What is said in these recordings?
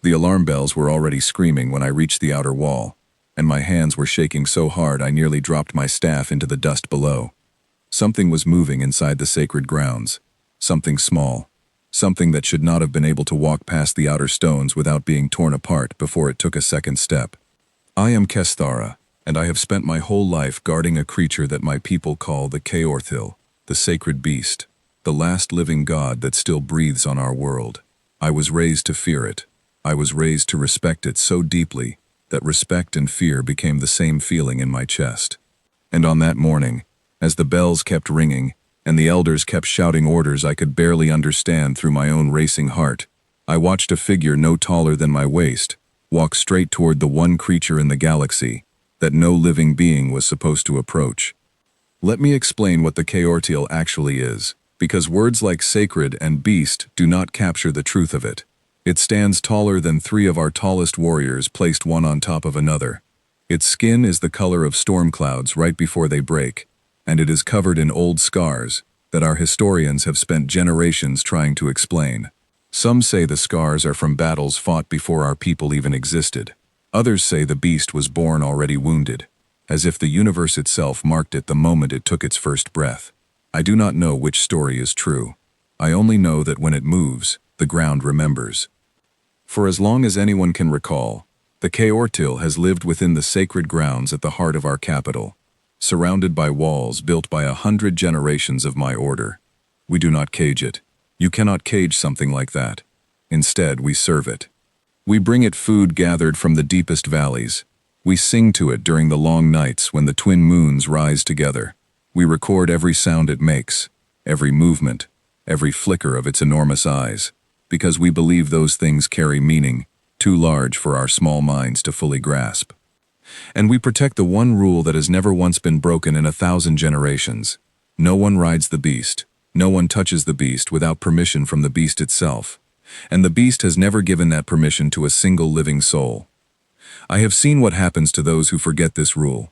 The alarm bells were already screaming when I reached the outer wall, and my hands were shaking so hard I nearly dropped my staff into the dust below. Something was moving inside the sacred grounds. Something small. Something that should not have been able to walk past the outer stones without being torn apart before it took a second step. I am Kesthara, and I have spent my whole life guarding a creature that my people call the Kaorthil, the sacred beast, the last living god that still breathes on our world. I was raised to fear it. I was raised to respect it so deeply that respect and fear became the same feeling in my chest. And on that morning, as the bells kept ringing and the elders kept shouting orders I could barely understand through my own racing heart, I watched a figure no taller than my waist walk straight toward the one creature in the galaxy that no living being was supposed to approach. Let me explain what the Kaorthil actually is, because words like sacred and beast do not capture the truth of it. It stands taller than 3 of our tallest warriors placed one on top of another. Its skin is the color of storm clouds right before they break, and it is covered in old scars that our historians have spent generations trying to explain. Some say the scars are from battles fought before our people even existed. Others say the beast was born already wounded, as if the universe itself marked it the moment it took its first breath. I do not know which story is true. I only know that when it moves, the ground remembers. For as long as anyone can recall, the Kaorthil has lived within the sacred grounds at the heart of our capital, surrounded by walls built by 100 generations of my order. We do not cage it. You cannot cage something like that. Instead, we serve it. We bring it food gathered from the deepest valleys. We sing to it during the long nights when the twin moons rise together. We record every sound it makes, every movement, every flicker of its enormous eyes, because we believe those things carry meaning, too large for our small minds to fully grasp. And we protect the one rule that has never once been broken in 1,000 generations. No one rides the beast. No one touches the beast without permission from the beast itself. And the beast has never given that permission to a single living soul. I have seen what happens to those who forget this rule.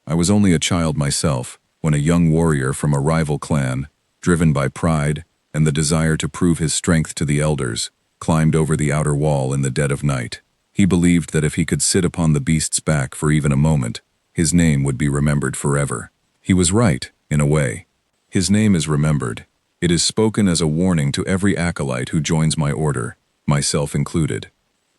I was only a child myself when a young warrior from a rival clan, driven by pride and the desire to prove his strength to the elders, climbed over the outer wall in the dead of night. He believed that if he could sit upon the beast's back for even a moment, his name would be remembered forever. He was right, in a way. His name is remembered. It is spoken as a warning to every acolyte who joins my order, myself included.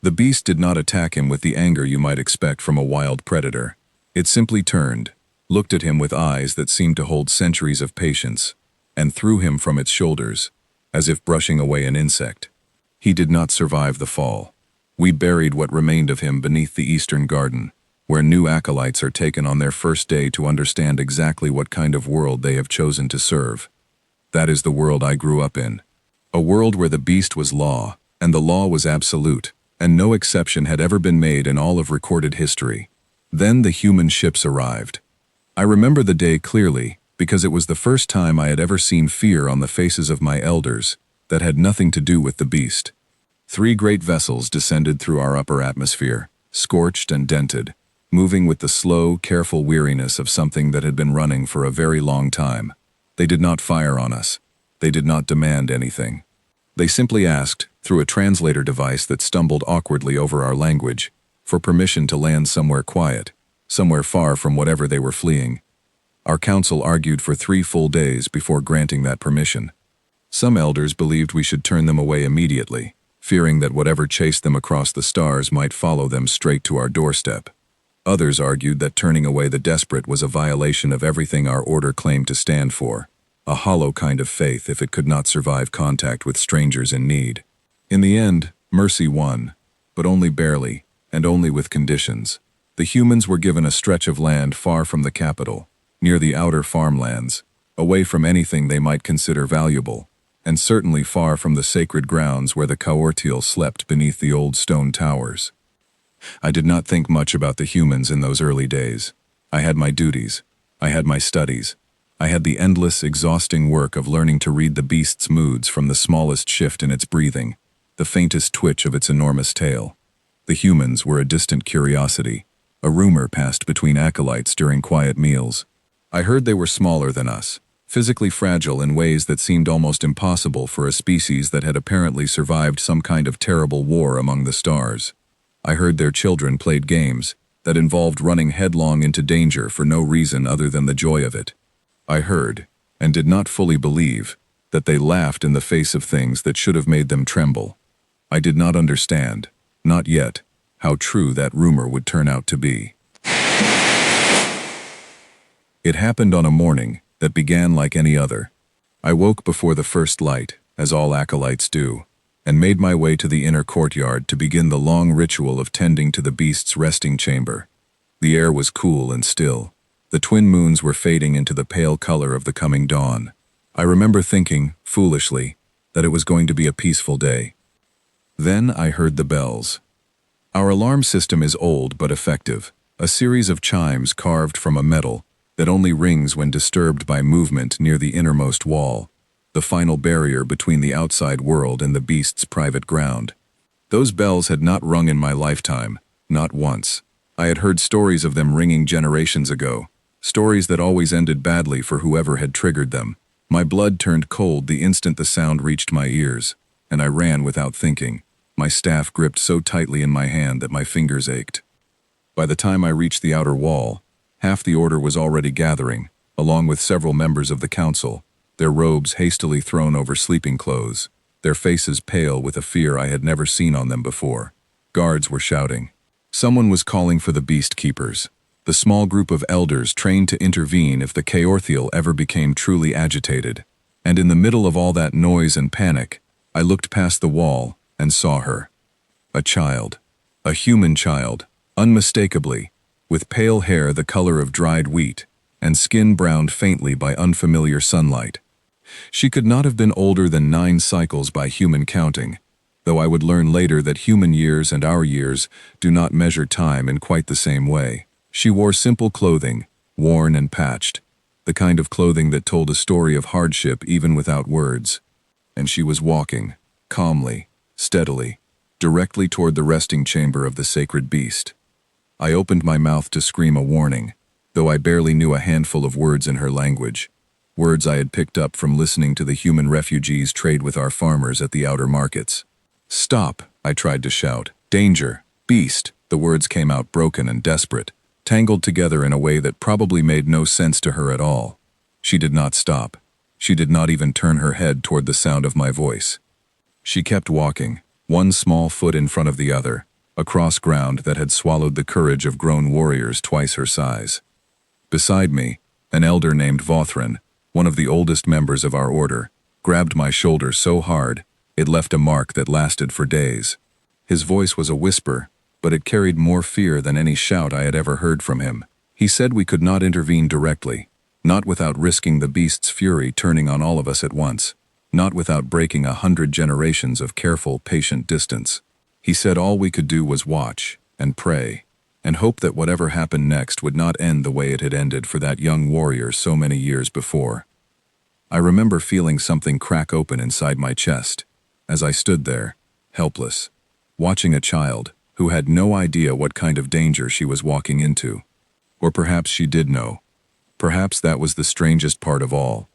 The beast did not attack him with the anger you might expect from a wild predator. It simply turned, looked at him with eyes that seemed to hold centuries of patience, and threw him from its shoulders, as if brushing away an insect. He did not survive the fall. We buried what remained of him beneath the Eastern Garden, where new acolytes are taken on their first day to understand exactly what kind of world they have chosen to serve. That is the world I grew up in. A world where the beast was law, and the law was absolute, and no exception had ever been made in all of recorded history. Then the human ships arrived. I remember the day clearly, because it was the first time I had ever seen fear on the faces of my elders that had nothing to do with the beast. 3 great vessels descended through our upper atmosphere, scorched and dented, moving with the slow, careful weariness of something that had been running for a very long time. They did not fire on us. They did not demand anything. They simply asked, through a translator device that stumbled awkwardly over our language, for permission to land somewhere quiet, somewhere far from whatever they were fleeing. Our council argued for 3 full days before granting that permission. Some elders believed we should turn them away immediately, fearing that whatever chased them across the stars might follow them straight to our doorstep. Others argued that turning away the desperate was a violation of everything our order claimed to stand for, a hollow kind of faith if it could not survive contact with strangers in need. In the end, mercy won, but only barely, and only with conditions. The humans were given a stretch of land far from the capital, near the outer farmlands, away from anything they might consider valuable, and certainly far from the sacred grounds where the Kaorthil slept beneath the old stone towers. I did not think much about the humans in those early days. I had my duties. I had my studies. I had the endless, exhausting work of learning to read the beast's moods from the smallest shift in its breathing, the faintest twitch of its enormous tail. The humans were a distant curiosity. A rumor passed between acolytes during quiet meals. I heard they were smaller than us, physically fragile in ways that seemed almost impossible for a species that had apparently survived some kind of terrible war among the stars. I heard their children played games that involved running headlong into danger for no reason other than the joy of it. I heard, and did not fully believe, that they laughed in the face of things that should have made them tremble. I did not understand, not yet, how true that rumor would turn out to be. It happened on a morning that began like any other. I woke before the first light, as all acolytes do, and made my way to the inner courtyard to begin the long ritual of tending to the beast's resting chamber. The air was cool and still. The twin moons were fading into the pale color of the coming dawn. I remember thinking, foolishly, that it was going to be a peaceful day. Then I heard the bells. Our alarm system is old but effective, a series of chimes carved from a metal that only rings when disturbed by movement near the innermost wall, the final barrier between the outside world and the beast's private ground. Those bells had not rung in my lifetime, not once. I had heard stories of them ringing generations ago, stories that always ended badly for whoever had triggered them. My blood turned cold the instant the sound reached my ears, and I ran without thinking, my staff gripped so tightly in my hand that my fingers ached. By the time I reached the outer wall, half the order was already gathering, along with several members of the council, their robes hastily thrown over sleeping clothes, their faces pale with a fear I had never seen on them before. Guards were shouting. Someone was calling for the beast keepers, the small group of elders trained to intervene if the Chaorthiel ever became truly agitated. And in the middle of all that noise and panic, I looked past the wall and saw her. A child. A human child, unmistakably, with pale hair the color of dried wheat, and skin browned faintly by unfamiliar sunlight. She could not have been older than 9 cycles by human counting, though I would learn later that human years and our years do not measure time in quite the same way. She wore simple clothing, worn and patched, the kind of clothing that told a story of hardship even without words. And she was walking, calmly, steadily, directly toward the resting chamber of the sacred beast. I opened my mouth to scream a warning, though I barely knew a handful of words in her language, words I had picked up from listening to the human refugees trade with our farmers at the outer markets. "Stop," I tried to shout. "Danger, beast." The words came out broken and desperate, tangled together in a way that probably made no sense to her at all. She did not stop. She did not even turn her head toward the sound of my voice. She kept walking, one small foot in front of the other, across ground that had swallowed the courage of grown warriors twice her size. Beside me, an elder named Vothran, one of the oldest members of our order, grabbed my shoulder so hard, it left a mark that lasted for days. His voice was a whisper, but it carried more fear than any shout I had ever heard from him. He said we could not intervene directly, not without risking the beast's fury turning on all of us at once, not without breaking 100 generations of careful, patient distance. He said all we could do was watch, and pray, and hope that whatever happened next would not end the way it had ended for that young warrior so many years before. I remember feeling something crack open inside my chest, as I stood there, helpless, watching a child who had no idea what kind of danger she was walking into. Or perhaps she did know. Perhaps that was the strangest part of all.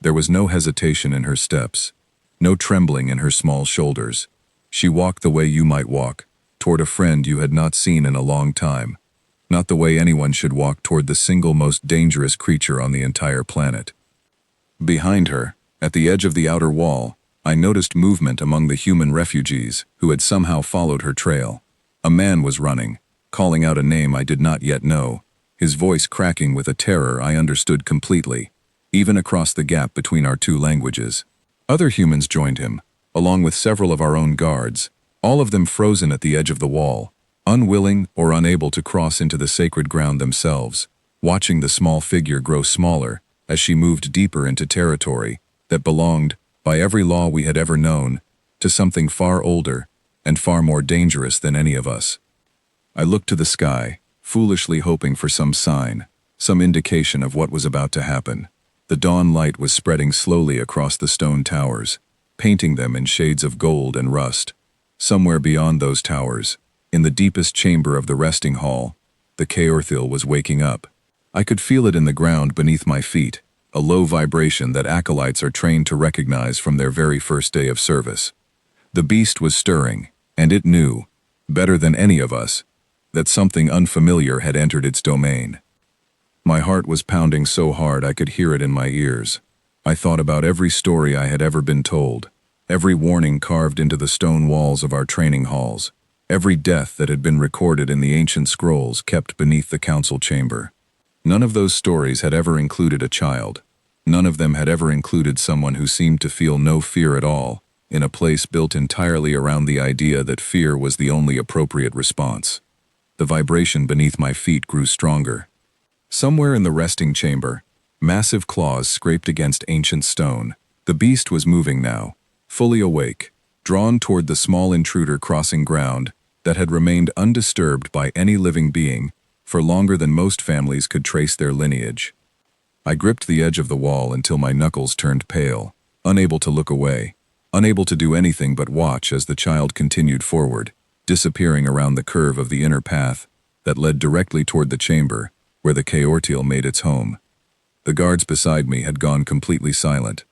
There was no hesitation in her steps, no trembling in her small shoulders. She walked the way you might walk, toward a friend you had not seen in a long time, not the way anyone should walk toward the single most dangerous creature on the entire planet. Behind her, at the edge of the outer wall, I noticed movement among the human refugees who had somehow followed her trail. A man was running, calling out a name I did not yet know, his voice cracking with a terror I understood completely, even across the gap between our two languages. Other humans joined him, along with several of our own guards, all of them frozen at the edge of the wall, unwilling or unable to cross into the sacred ground themselves, watching the small figure grow smaller as she moved deeper into territory that belonged, by every law we had ever known, to something far older and far more dangerous than any of us. I looked to the sky, foolishly hoping for some sign, some indication of what was about to happen. The dawn light was spreading slowly across the stone towers, painting them in shades of gold and rust. Somewhere beyond those towers, in the deepest chamber of the resting hall, the Chaorthiel was waking up. I could feel it in the ground beneath my feet, a low vibration that acolytes are trained to recognize from their very first day of service. The beast was stirring, and it knew, better than any of us, that something unfamiliar had entered its domain. My heart was pounding so hard I could hear it in my ears. I thought about every story I had ever been told, every warning carved into the stone walls of our training halls, every death that had been recorded in the ancient scrolls kept beneath the council chamber. None of those stories had ever included a child. None of them had ever included someone who seemed to feel no fear at all, in a place built entirely around the idea that fear was the only appropriate response. The vibration beneath my feet grew stronger. Somewhere in the resting chamber, massive claws scraped against ancient stone. The beast was moving now, fully awake, drawn toward the small intruder crossing ground that had remained undisturbed by any living being for longer than most families could trace their lineage. I gripped the edge of the wall until my knuckles turned pale, unable to look away, unable to do anything but watch as the child continued forward, disappearing around the curve of the inner path that led directly toward the chamber where the Chaorteal made its home. The guards beside me had gone completely silent.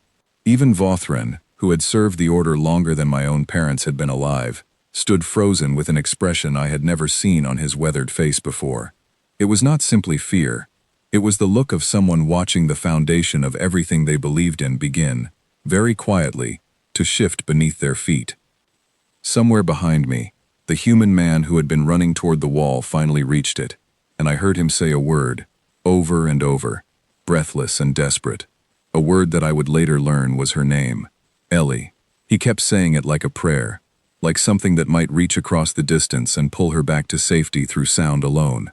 Even Vothran, who had served the order longer than my own parents had been alive, stood frozen with an expression I had never seen on his weathered face before. It was not simply fear. It was the look of someone watching the foundation of everything they believed in begin, very quietly, to shift beneath their feet. Somewhere behind me, the human man who had been running toward the wall finally reached it, and I heard him say a word, over and over, breathless and desperate. A word that I would later learn was her name, Ellie. He kept saying it like a prayer, like something that might reach across the distance and pull her back to safety through sound alone.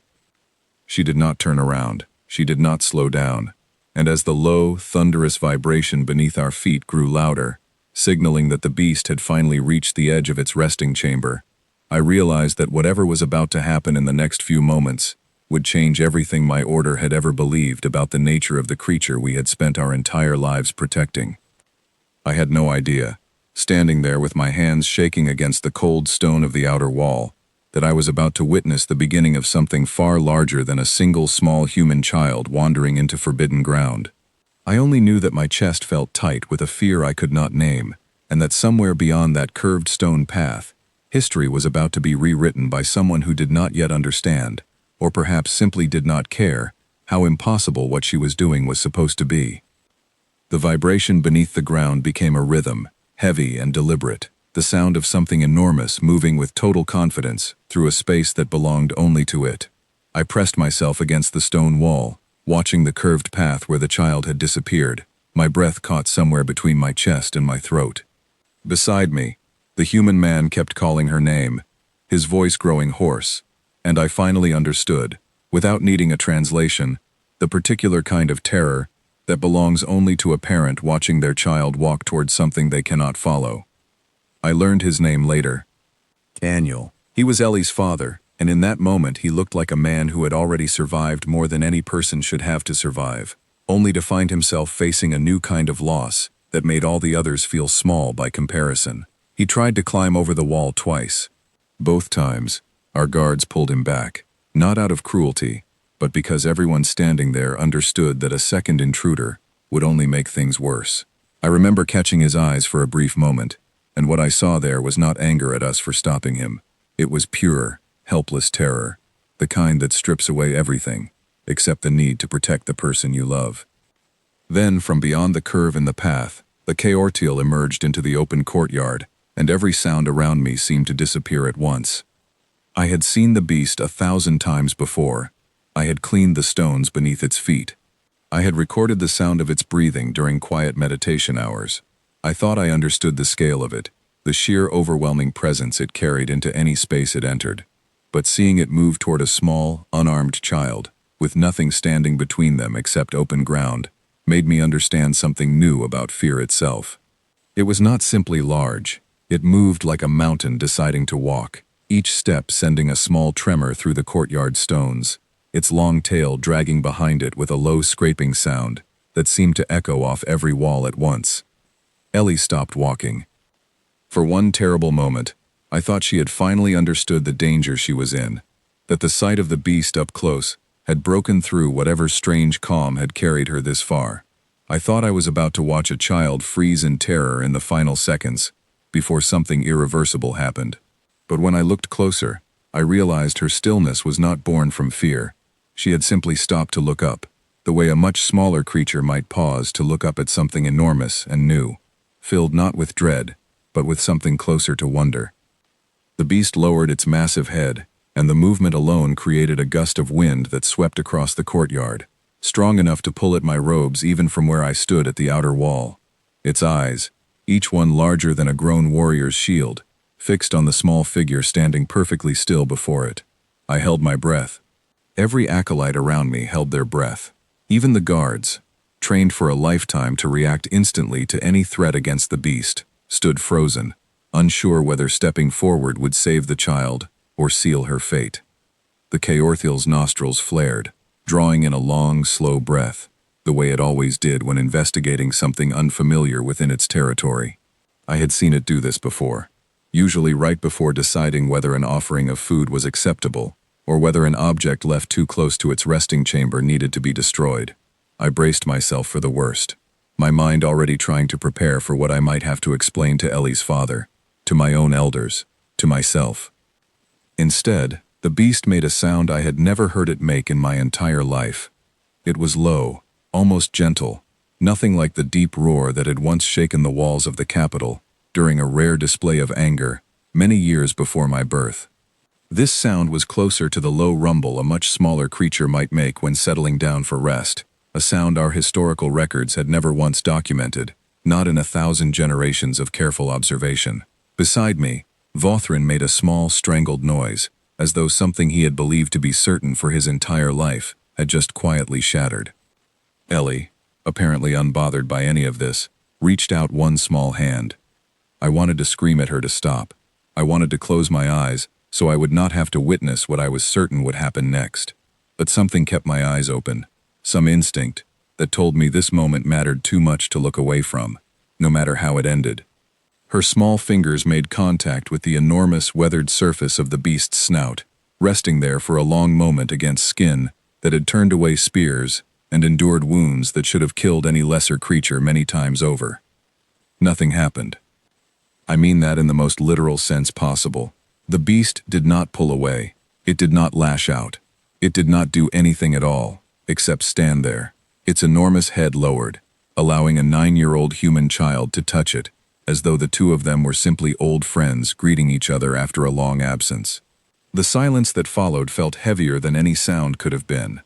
She did not turn around. She did not slow down. And as the low, thunderous vibration beneath our feet grew louder, signaling that the beast had finally reached the edge of its resting chamber, I realized that whatever was about to happen in the next few moments would change everything my order had ever believed about the nature of the creature we had spent our entire lives protecting. I had no idea, standing there with my hands shaking against the cold stone of the outer wall, that I was about to witness the beginning of something far larger than a single small human child wandering into forbidden ground. I only knew that my chest felt tight with a fear I could not name, and that somewhere beyond that curved stone path, history was about to be rewritten by someone who did not yet understand, or perhaps simply did not care, how impossible what she was doing was supposed to be. The vibration beneath the ground became a rhythm, heavy and deliberate, the sound of something enormous moving with total confidence through a space that belonged only to it. I pressed myself against the stone wall, watching the curved path where the child had disappeared, my breath caught somewhere between my chest and my throat. Beside me, the human man kept calling her name, his voice growing hoarse, and I finally understood, without needing a translation, the particular kind of terror that belongs only to a parent watching their child walk towards something they cannot follow. I learned his name later. Daniel. He was Ellie's father, and in that moment he looked like a man who had already survived more than any person should have to survive, only to find himself facing a new kind of loss that made all the others feel small by comparison. He tried to climb over the wall twice. Both times, our guards pulled him back, not out of cruelty, but because everyone standing there understood that a second intruder would only make things worse. I remember catching his eyes for a brief moment, and what I saw there was not anger at us for stopping him. It was pure, helpless terror, the kind that strips away everything, except the need to protect the person you love. Then, from beyond the curve in the path, the Chaorteal emerged into the open courtyard, and every sound around me seemed to disappear at once. I had seen the beast 1,000 times before. I had cleaned the stones beneath its feet. I had recorded the sound of its breathing during quiet meditation hours. I thought I understood the scale of it, the sheer overwhelming presence it carried into any space it entered. But seeing it move toward a small, unarmed child, with nothing standing between them except open ground, made me understand something new about fear itself. It was not simply large. It moved like a mountain deciding to walk, each step sending a small tremor through the courtyard stones, its long tail dragging behind it with a low scraping sound that seemed to echo off every wall at once. Ellie stopped walking. For one terrible moment, I thought she had finally understood the danger she was in, that the sight of the beast up close had broken through whatever strange calm had carried her this far. I thought I was about to watch a child freeze in terror in the final seconds, before something irreversible happened. But when I looked closer, I realized her stillness was not born from fear. She had simply stopped to look up, the way a much smaller creature might pause to look up at something enormous and new, filled not with dread, but with something closer to wonder. The beast lowered its massive head, and the movement alone created a gust of wind that swept across the courtyard, strong enough to pull at my robes even from where I stood at the outer wall. Its eyes, each one larger than a grown warrior's shield, fixed on the small figure standing perfectly still before it. I held my breath. Every acolyte around me held their breath. Even the guards, trained for a lifetime to react instantly to any threat against the beast, stood frozen, unsure whether stepping forward would save the child or seal her fate. The Kaorthiel's nostrils flared, drawing in a long, slow breath, the way it always did when investigating something unfamiliar within its territory. I had seen it do this before, usually right before deciding whether an offering of food was acceptable, or whether an object left too close to its resting chamber needed to be destroyed. I braced myself for the worst, my mind already trying to prepare for what I might have to explain to Ellie's father, to my own elders, to myself. Instead, the beast made a sound I had never heard it make in my entire life. It was low, almost gentle, nothing like the deep roar that had once shaken the walls of the capital during a rare display of anger many years before my birth. This sound was closer to the low rumble a much smaller creature might make when settling down for rest, a sound our historical records had never once documented, not in 1,000 generations of careful observation. Beside me, Vothrin made a small, strangled noise, as though something he had believed to be certain for his entire life had just quietly shattered. Ellie, apparently unbothered by any of this, reached out one small hand. I wanted to scream at her to stop. I wanted to close my eyes, so I would not have to witness what I was certain would happen next. But something kept my eyes open, some instinct that told me this moment mattered too much to look away from, no matter how it ended. Her small fingers made contact with the enormous weathered surface of the beast's snout, resting there for a long moment against skin that had turned away spears and endured wounds that should have killed any lesser creature many times over. Nothing happened. I mean that in the most literal sense possible. The beast did not pull away. It did not lash out. It did not do anything at all, except stand there, its enormous head lowered, allowing a 9-year-old human child to touch it, as though the two of them were simply old friends greeting each other after a long absence. The silence that followed felt heavier than any sound could have been.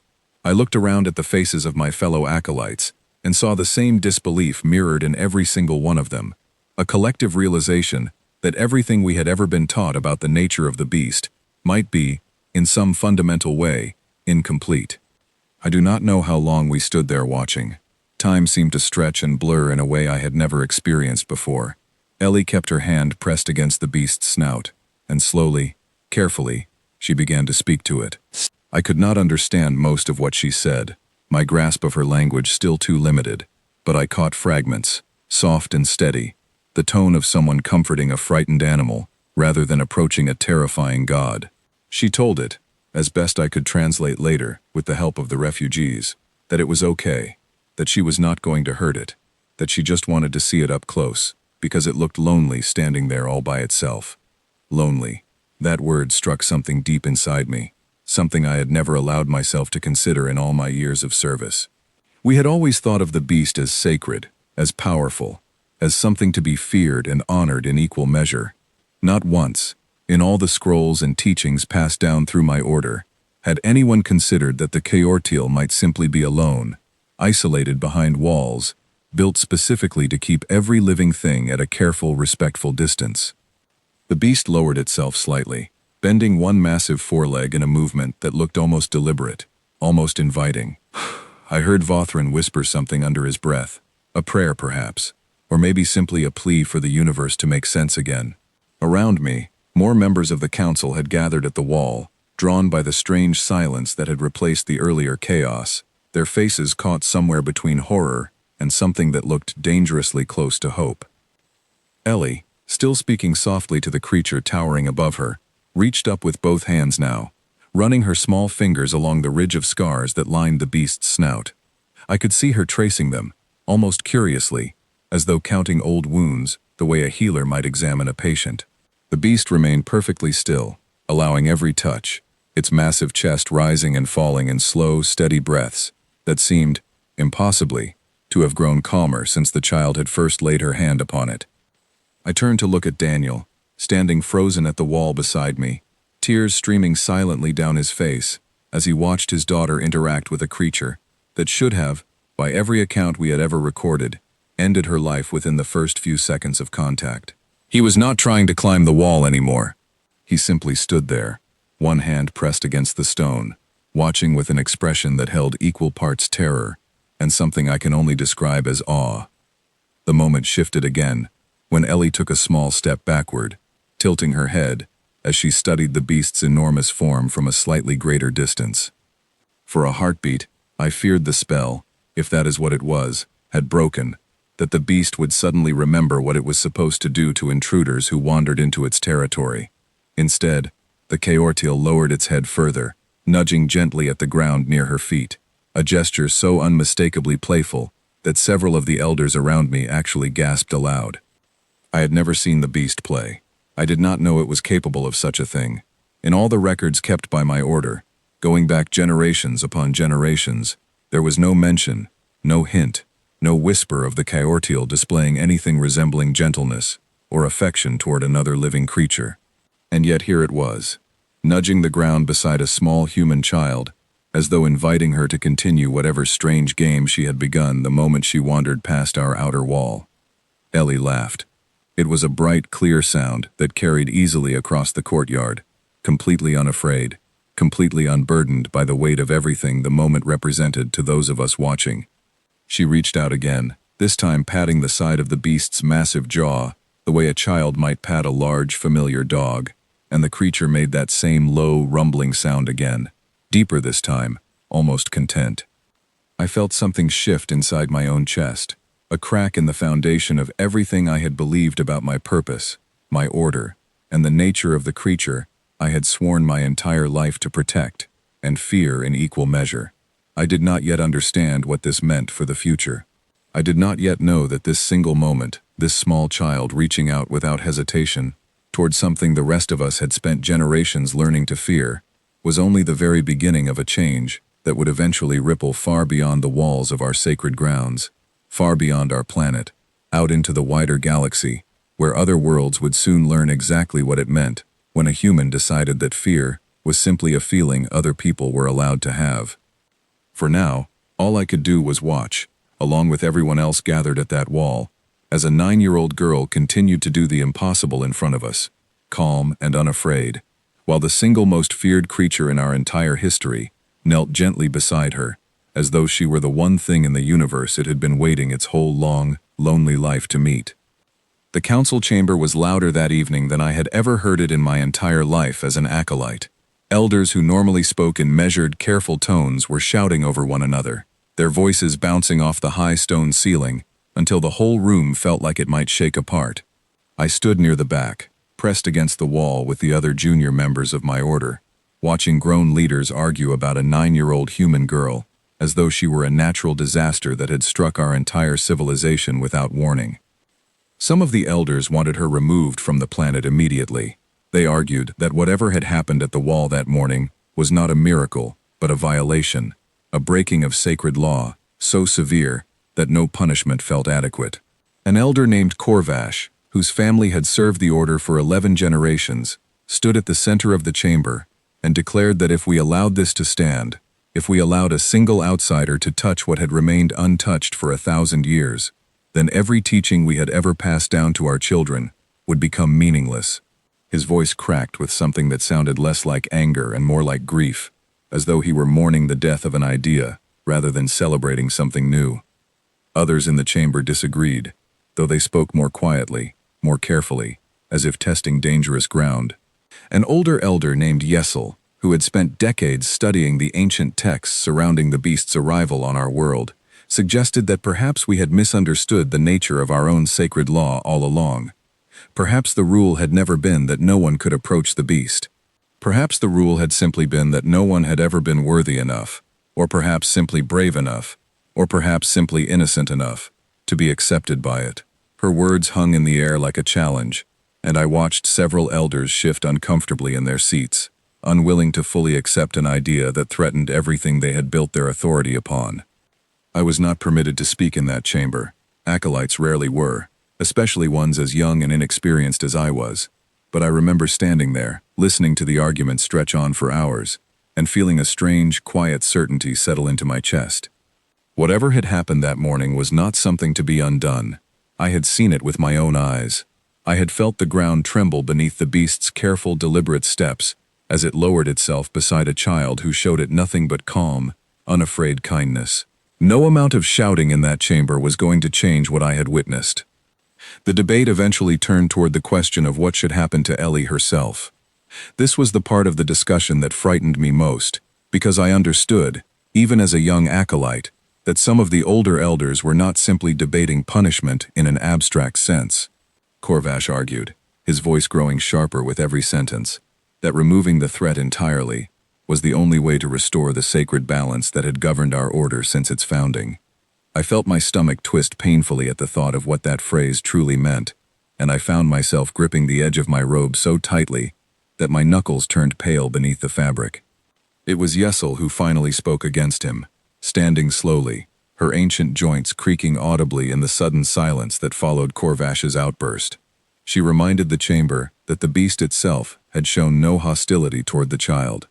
I looked around at the faces of my fellow acolytes and saw the same disbelief mirrored in every single one of them, a collective realization that everything we had ever been taught about the nature of the beast might be, in some fundamental way, incomplete. I do not know how long we stood there watching. Time seemed to stretch and blur in a way I had never experienced before. Ellie kept her hand pressed against the beast's snout, and slowly, carefully, she began to speak to it. I could not understand most of what she said, my grasp of her language still too limited, but I caught fragments, soft and steady, the tone of someone comforting a frightened animal, rather than approaching a terrifying god. She told it, as best I could translate later, with the help of the refugees, that it was okay, that she was not going to hurt it, that she just wanted to see it up close, because it looked lonely standing there all by itself. Lonely. That word struck something deep inside me, something I had never allowed myself to consider in all my years of service. We had always thought of the beast as sacred, as powerful, as something to be feared and honored in equal measure. Not once, in all the scrolls and teachings passed down through my order, had anyone considered that the Kaortiel might simply be alone, isolated behind walls, built specifically to keep every living thing at a careful, respectful distance. The beast lowered itself slightly, bending one massive foreleg in a movement that looked almost deliberate, almost inviting. I heard Vothrin whisper something under his breath, a prayer perhaps, or maybe simply a plea for the universe to make sense again. Around me, more members of the council had gathered at the wall, drawn by the strange silence that had replaced the earlier chaos, their faces caught somewhere between horror and something that looked dangerously close to hope. Ellie, still speaking softly to the creature towering above her, reached up with both hands now, running her small fingers along the ridge of scars that lined the beast's snout. I could see her tracing them, almost curiously, as though counting old wounds the way a healer might examine a patient. The beast remained perfectly still, allowing every touch, its massive chest rising and falling in slow, steady breaths that seemed, impossibly, to have grown calmer since the child had first laid her hand upon it. I turned to look at Daniel, standing frozen at the wall beside me, tears streaming silently down his face as he watched his daughter interact with a creature that should have, by every account we had ever recorded, ended her life within the first few seconds of contact. He was not trying to climb the wall anymore. He simply stood there, one hand pressed against the stone, watching with an expression that held equal parts terror and something I can only describe as awe. The moment shifted again, when Ellie took a small step backward, tilting her head as she studied the beast's enormous form from a slightly greater distance. For a heartbeat, I feared the spell, if that is what it was, had broken, that the beast would suddenly remember what it was supposed to do to intruders who wandered into its territory. Instead, the Chaorteal lowered its head further, nudging gently at the ground near her feet, a gesture so unmistakably playful that several of the elders around me actually gasped aloud. I had never seen the beast play. I did not know it was capable of such a thing. In all the records kept by my order, going back generations upon generations, there was no mention, no hint, no whisper of the Chaorteal displaying anything resembling gentleness or affection toward another living creature. And yet here it was, nudging the ground beside a small human child, as though inviting her to continue whatever strange game she had begun the moment she wandered past our outer wall. Ellie laughed. It was a bright, clear sound that carried easily across the courtyard, completely unafraid, completely unburdened by the weight of everything the moment represented to those of us watching. She reached out again, this time patting the side of the beast's massive jaw, the way a child might pat a large, familiar dog, and the creature made that same low, rumbling sound again, deeper this time, almost content. I felt something shift inside my own chest, a crack in the foundation of everything I had believed about my purpose, my order, and the nature of the creature I had sworn my entire life to protect, and fear in equal measure. I did not yet understand what this meant for the future. I did not yet know that this single moment, this small child reaching out without hesitation, toward something the rest of us had spent generations learning to fear, was only the very beginning of a change that would eventually ripple far beyond the walls of our sacred grounds, far beyond our planet, out into the wider galaxy, where other worlds would soon learn exactly what it meant when a human decided that fear was simply a feeling other people were allowed to have. For now, all I could do was watch, along with everyone else gathered at that wall, as a 9-year-old girl continued to do the impossible in front of us, calm and unafraid, while the single most feared creature in our entire history knelt gently beside her, as though she were the one thing in the universe it had been waiting its whole long, lonely life to meet. The council chamber was louder that evening than I had ever heard it in my entire life as an acolyte. Elders who normally spoke in measured, careful tones were shouting over one another, their voices bouncing off the high stone ceiling until the whole room felt like it might shake apart. I stood near the back, pressed against the wall with the other junior members of my order, watching grown leaders argue about a 9-year-old human girl, as though she were a natural disaster that had struck our entire civilization without warning. Some of the elders wanted her removed from the planet immediately. They argued that whatever had happened at the wall that morning was not a miracle, but a violation, a breaking of sacred law, so severe that no punishment felt adequate. An elder named Korvash, whose family had served the order for 11 generations, stood at the center of the chamber and declared that if we allowed this to stand, if we allowed a single outsider to touch what had remained untouched for 1,000 years, then every teaching we had ever passed down to our children would become meaningless. His voice cracked with something that sounded less like anger and more like grief, as though he were mourning the death of an idea rather than celebrating something new. Others in the chamber disagreed, though they spoke more quietly, more carefully, as if testing dangerous ground. An older elder named Yesel, who had spent decades studying the ancient texts surrounding the beast's arrival on our world, suggested that perhaps we had misunderstood the nature of our own sacred law all along. Perhaps the rule had never been that no one could approach the beast. Perhaps the rule had simply been that no one had ever been worthy enough, or perhaps simply brave enough, or perhaps simply innocent enough to be accepted by it. Her words hung in the air like a challenge, and I watched several elders shift uncomfortably in their seats, unwilling to fully accept an idea that threatened everything they had built their authority upon. I was not permitted to speak in that chamber. Acolytes rarely were, especially ones as young and inexperienced as I was. But I remember standing there, listening to the argument stretch on for hours, and feeling a strange, quiet certainty settle into my chest. Whatever had happened that morning was not something to be undone. I had seen it with my own eyes. I had felt the ground tremble beneath the beast's careful, deliberate steps as it lowered itself beside a child who showed it nothing but calm, unafraid kindness. No amount of shouting in that chamber was going to change what I had witnessed. The debate eventually turned toward the question of what should happen to Ellie herself. This was the part of the discussion that frightened me most, because I understood, even as a young acolyte, that some of the older elders were not simply debating punishment in an abstract sense. Corvash argued, his voice growing sharper with every sentence, that removing the threat entirely was the only way to restore the sacred balance that had governed our order since its founding. I felt my stomach twist painfully at the thought of what that phrase truly meant, and I found myself gripping the edge of my robe so tightly that my knuckles turned pale beneath the fabric. It was Yesel who finally spoke against him, standing slowly, her ancient joints creaking audibly in the sudden silence that followed Corvash's outburst. She reminded the chamber that the beast itself had shown no hostility toward the child.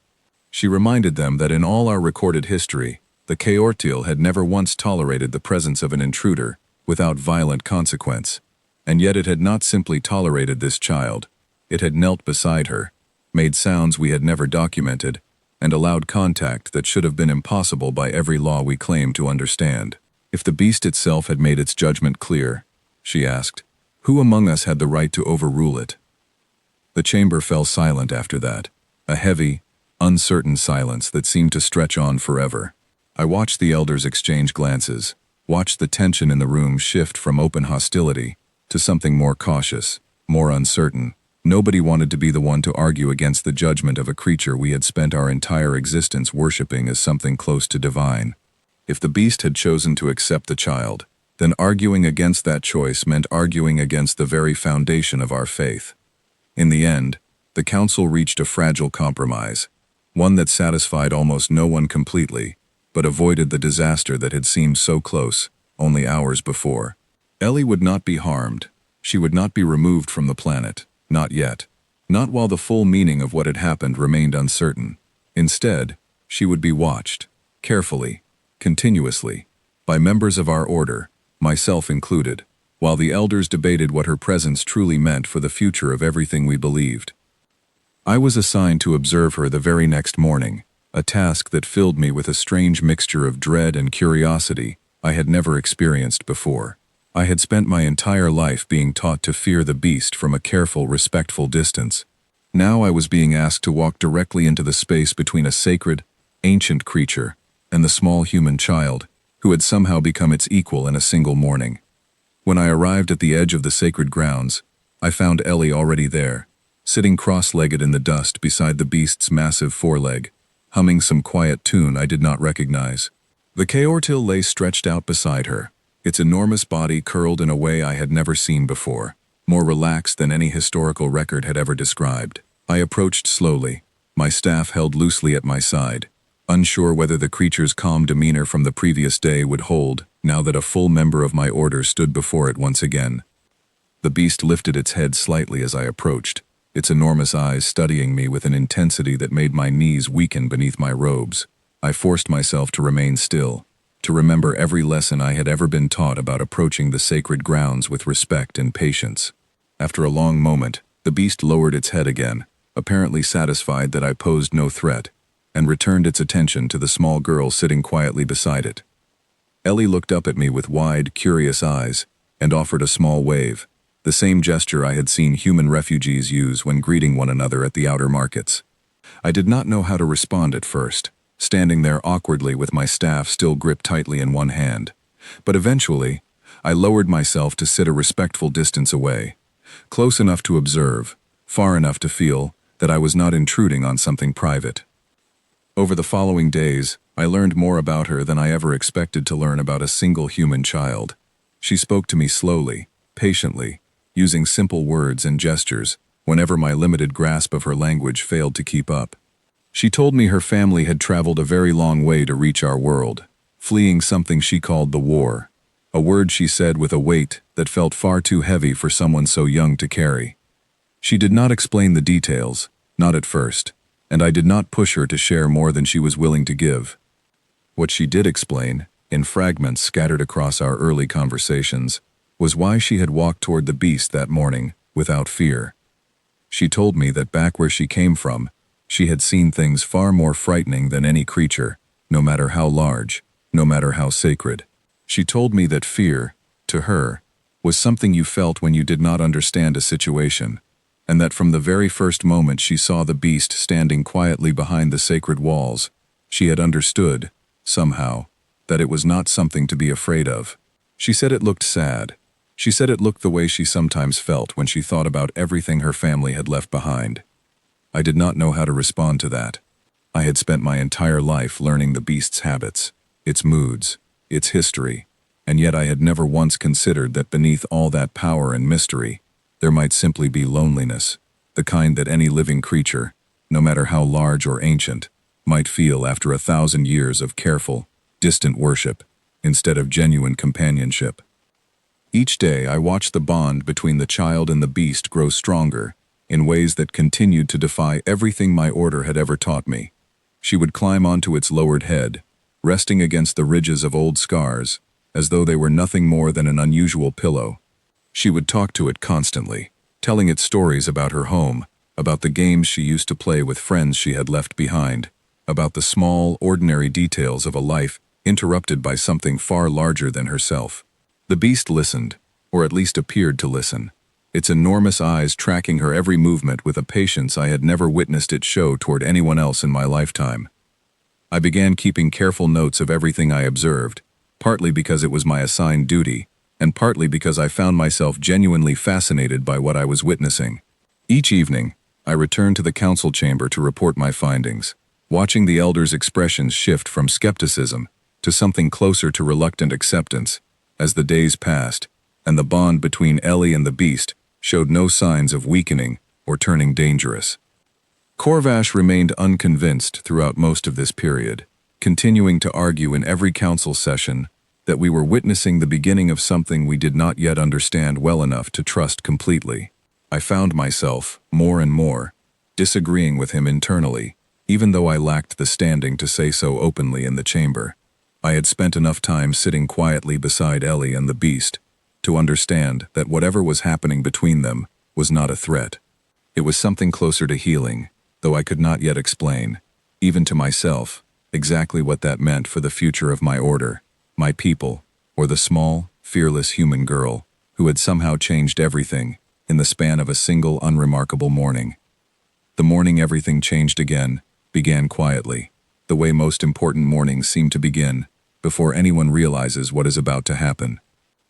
She reminded them that in all our recorded history, the Kaortil had never once tolerated the presence of an intruder without violent consequence, and yet it had not simply tolerated this child. It had knelt beside her, made sounds we had never documented, and allowed contact that should have been impossible by every law we claim to understand. If the beast itself had made its judgment clear, she asked, who among us had the right to overrule it? The chamber fell silent after that, a heavy, uncertain silence that seemed to stretch on forever. I watched the elders exchange glances, watched the tension in the room shift from open hostility to something more cautious, more uncertain. Nobody wanted to be the one to argue against the judgment of a creature we had spent our entire existence worshipping as something close to divine. If the beast had chosen to accept the child, then arguing against that choice meant arguing against the very foundation of our faith. In the end, the council reached a fragile compromise, one that satisfied almost no one completely, but avoided the disaster that had seemed so close only hours before. Ellie would not be harmed. She would not be removed from the planet. Not yet. Not while the full meaning of what had happened remained uncertain. Instead, she would be watched, carefully, continuously, by members of our order, myself included, while the elders debated what her presence truly meant for the future of everything we believed. I was assigned to observe her the very next morning, a task that filled me with a strange mixture of dread and curiosity I had never experienced before. I had spent my entire life being taught to fear the beast from a careful, respectful distance. Now I was being asked to walk directly into the space between a sacred, ancient creature and the small human child, who had somehow become its equal in a single morning. When I arrived at the edge of the sacred grounds, I found Ellie already there, sitting cross-legged in the dust beside the beast's massive foreleg, humming some quiet tune I did not recognize. The Kaortil lay stretched out beside her, its enormous body curled in a way I had never seen before, more relaxed than any historical record had ever described. I approached slowly, my staff held loosely at my side, unsure whether the creature's calm demeanor from the previous day would hold now that a full member of my order stood before it once again. The beast lifted its head slightly as I approached, its enormous eyes studying me with an intensity that made my knees weaken beneath my robes. I forced myself to remain still, to remember every lesson I had ever been taught about approaching the sacred grounds with respect and patience. After a long moment, the beast lowered its head again, apparently satisfied that I posed no threat, and returned its attention to the small girl sitting quietly beside it. Ellie looked up at me with wide, curious eyes, and offered a small wave, the same gesture I had seen human refugees use when greeting one another at the outer markets. I did not know how to respond at first, standing there awkwardly with my staff still gripped tightly in one hand. But eventually, I lowered myself to sit a respectful distance away, close enough to observe, far enough to feel that I was not intruding on something private. Over the following days, I learned more about her than I ever expected to learn about a single human child. She spoke to me slowly, patiently, using simple words and gestures whenever my limited grasp of her language failed to keep up. She told me her family had traveled a very long way to reach our world, fleeing something she called the war, a word she said with a weight that felt far too heavy for someone so young to carry. She did not explain the details, not at first, and I did not push her to share more than she was willing to give. What she did explain, in fragments scattered across our early conversations, was why she had walked toward the beast that morning without fear. She told me that back where she came from, she had seen things far more frightening than any creature, no matter how large, no matter how sacred. She told me that fear, to her, was something you felt when you did not understand a situation, and that from the very first moment she saw the beast standing quietly behind the sacred walls, she had understood, somehow, that it was not something to be afraid of. She said it looked sad. She said it looked the way she sometimes felt when she thought about everything her family had left behind. I did not know how to respond to that. I had spent my entire life learning the beast's habits, its moods, its history, and yet I had never once considered that beneath all that power and mystery, there might simply be loneliness, the kind that any living creature, no matter how large or ancient, might feel after 1,000 years of careful, distant worship, instead of genuine companionship. Each day I watched the bond between the child and the beast grow stronger, in ways that continued to defy everything my order had ever taught me. She would climb onto its lowered head, resting against the ridges of old scars, as though they were nothing more than an unusual pillow. She would talk to it constantly, telling it stories about her home, about the games she used to play with friends she had left behind, about the small, ordinary details of a life interrupted by something far larger than herself. The beast listened, or at least appeared to listen, its enormous eyes tracking her every movement with a patience I had never witnessed it show toward anyone else in my lifetime. I began keeping careful notes of everything I observed, partly because it was my assigned duty, and partly because I found myself genuinely fascinated by what I was witnessing. Each evening, I returned to the council chamber to report my findings, watching the elders' expressions shift from skepticism to something closer to reluctant acceptance as the days passed, and the bond between Ellie and the beast showed no signs of weakening or turning dangerous. Corvash remained unconvinced throughout most of this period, continuing to argue in every council session that we were witnessing the beginning of something we did not yet understand well enough to trust completely. I found myself, more and more, disagreeing with him internally, even though I lacked the standing to say so openly in the chamber. I had spent enough time sitting quietly beside Ellie and the beast to understand that whatever was happening between them was not a threat. It was something closer to healing, though I could not yet explain, even to myself, exactly what that meant for the future of my order, my people, or the small, fearless human girl who had somehow changed everything in the span of a single unremarkable morning. The morning everything changed again began quietly, the way most important mornings seem to begin, before anyone realizes what is about to happen.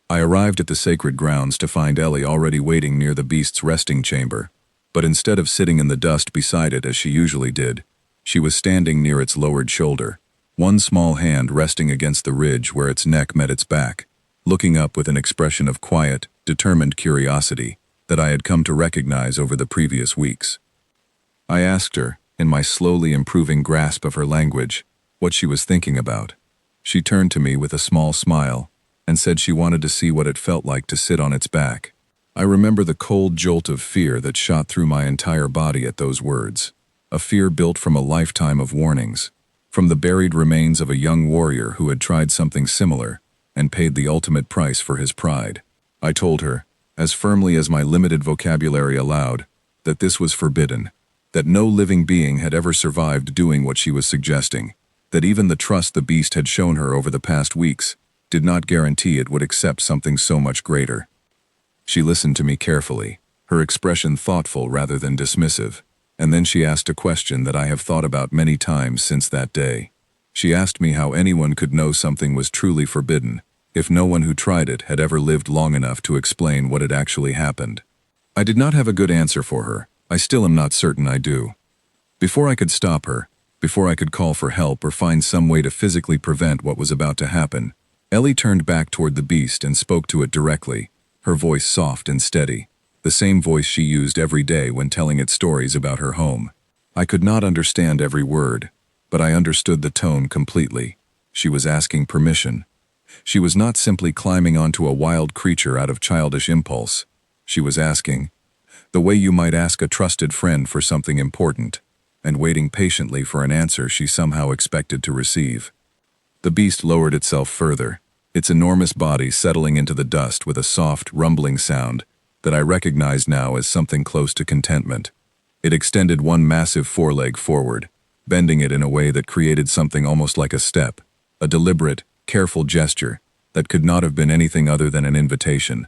I arrived at the sacred grounds to find Ellie already waiting near the beast's resting chamber, but instead of sitting in the dust beside it as she usually did, she was standing near its lowered shoulder, one small hand resting against the ridge where its neck met its back, looking up with an expression of quiet, determined curiosity that I had come to recognize over the previous weeks. I asked her, in my slowly improving grasp of her language, what she was thinking about. She turned to me with a small smile and said she wanted to see what it felt like to sit on its back. I remember the cold jolt of fear that shot through my entire body at those words, a fear built from a lifetime of warnings, from the buried remains of a young warrior who had tried something similar and paid the ultimate price for his pride. I told her, as firmly as my limited vocabulary allowed, that this was forbidden, that no living being had ever survived doing what she was suggesting, that even the trust the beast had shown her over the past weeks did not guarantee it would accept something so much greater. She listened to me carefully, her expression thoughtful rather than dismissive, and then she asked a question that I have thought about many times since that day. She asked me how anyone could know something was truly forbidden if no one who tried it had ever lived long enough to explain what had actually happened. I did not have a good answer for her. I still am not certain I do. Before I could stop her, Before I could call for help or find some way to physically prevent what was about to happen, Ellie turned back toward the beast and spoke to it directly, her voice soft and steady, the same voice she used every day when telling it stories about her home. I could not understand every word, but I understood the tone completely. She was asking permission. She was not simply climbing onto a wild creature out of childish impulse. She was asking, the way you might ask a trusted friend for something important, and waiting patiently for an answer she somehow expected to receive. The beast lowered itself further, its enormous body settling into the dust with a soft, rumbling sound that I recognized now as something close to contentment. It extended one massive foreleg forward, bending it in a way that created something almost like a step, a deliberate, careful gesture that could not have been anything other than an invitation.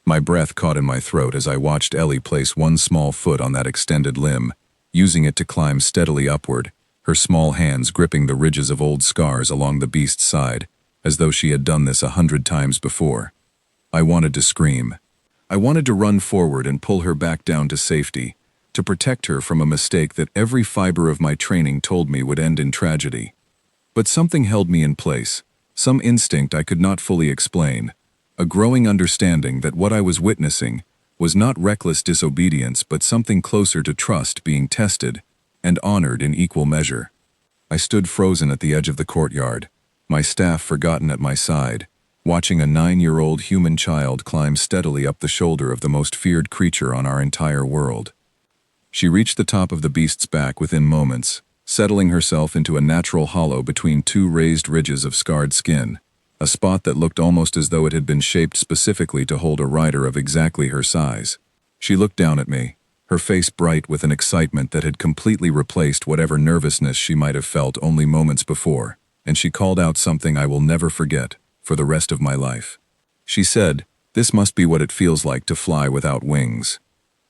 My breath caught in my throat as I watched Ellie place one small foot on that extended limb, using it to climb steadily upward, her small hands gripping the ridges of old scars along the beast's side, as though she had done this 100 times before. I wanted to scream. I wanted to run forward and pull her back down to safety, to protect her from a mistake that every fiber of my training told me would end in tragedy. But something held me in place, some instinct I could not fully explain, a growing understanding that what I was witnessing was not reckless disobedience but something closer to trust being tested and honored in equal measure. I stood frozen at the edge of the courtyard, my staff forgotten at my side, watching a 9-year-old human child climb steadily up the shoulder of the most feared creature on our entire world. She reached the top of the beast's back within moments, settling herself into a natural hollow between two raised ridges of scarred skin, a spot that looked almost as though it had been shaped specifically to hold a rider of exactly her size. She looked down at me, her face bright with an excitement that had completely replaced whatever nervousness she might have felt only moments before, and she called out something I will never forget for the rest of my life. She said, "This must be what it feels like to fly without wings."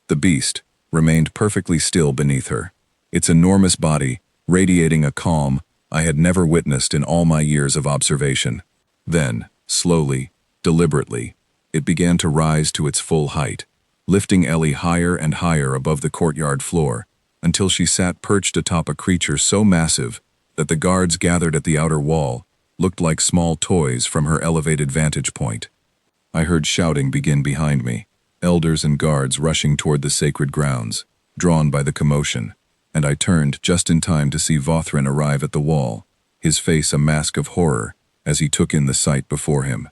The beast remained perfectly still beneath her, its enormous body radiating a calm I had never witnessed in all my years of observation. Then, slowly, deliberately, it began to rise to its full height, lifting Ellie higher and higher above the courtyard floor, until she sat perched atop a creature so massive that the guards gathered at the outer wall looked like small toys from her elevated vantage point. I heard shouting begin behind me, elders and guards rushing toward the sacred grounds, drawn by the commotion, and I turned just in time to see Vothrin arrive at the wall, his face a mask of horror as he took in the sight before him.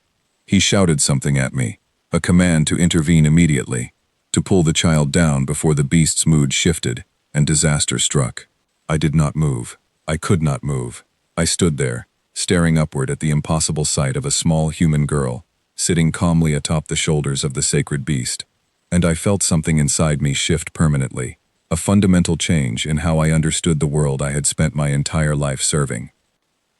He shouted something at me, a command to intervene immediately, to pull the child down before the beast's mood shifted and disaster struck. I did not move. I could not move. I stood there, staring upward at the impossible sight of a small human girl, sitting calmly atop the shoulders of the sacred beast, and I felt something inside me shift permanently, a fundamental change in how I understood the world I had spent my entire life serving.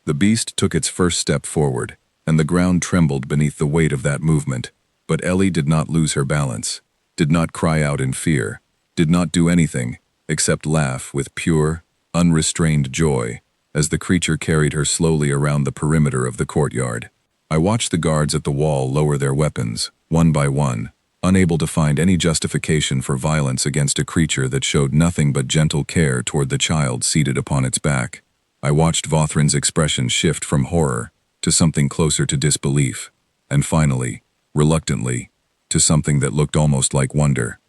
The beast took its first step forward, and the ground trembled beneath the weight of that movement, but Ellie did not lose her balance, did not cry out in fear, did not do anything except laugh with pure, unrestrained joy as the creature carried her slowly around the perimeter of the courtyard. I watched the guards at the wall lower their weapons, one by one, unable to find any justification for violence against a creature that showed nothing but gentle care toward the child seated upon its back. I watched Vothrin's expression shift from horror to something closer to disbelief, and finally, reluctantly, to something that looked almost like wonder.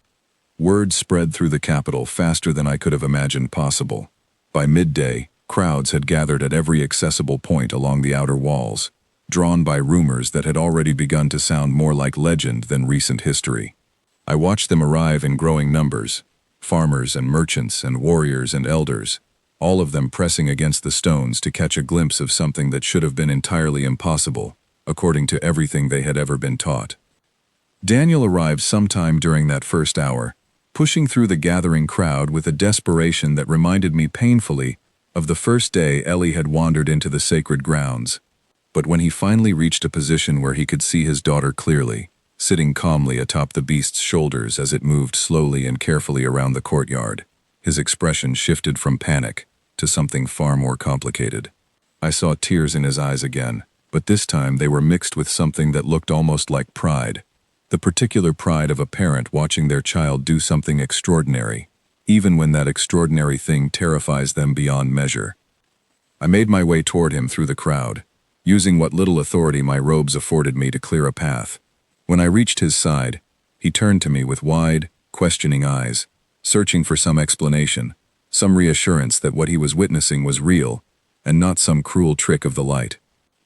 Word spread through the capital faster than I could have imagined possible. By midday, crowds had gathered at every accessible point along the outer walls, drawn by rumors that had already begun to sound more like legend than recent history. I watched them arrive in growing numbers, farmers and merchants and warriors and elders, all of them pressing against the stones to catch a glimpse of something that should have been entirely impossible, according to everything they had ever been taught. Daniel arrived sometime during that first hour, pushing through the gathering crowd with a desperation that reminded me painfully of the first day Ellie had wandered into the sacred grounds. But when he finally reached a position where he could see his daughter clearly, sitting calmly atop the beast's shoulders as it moved slowly and carefully around the courtyard, his expression shifted from panic to something far more complicated. I saw tears in his eyes again, but this time they were mixed with something that looked almost like pride, the particular pride of a parent watching their child do something extraordinary, even when that extraordinary thing terrifies them beyond measure. I made my way toward him through the crowd, using what little authority my robes afforded me to clear a path. When I reached his side, he turned to me with wide, questioning eyes, searching for some explanation, some reassurance that what he was witnessing was real and not some cruel trick of the light.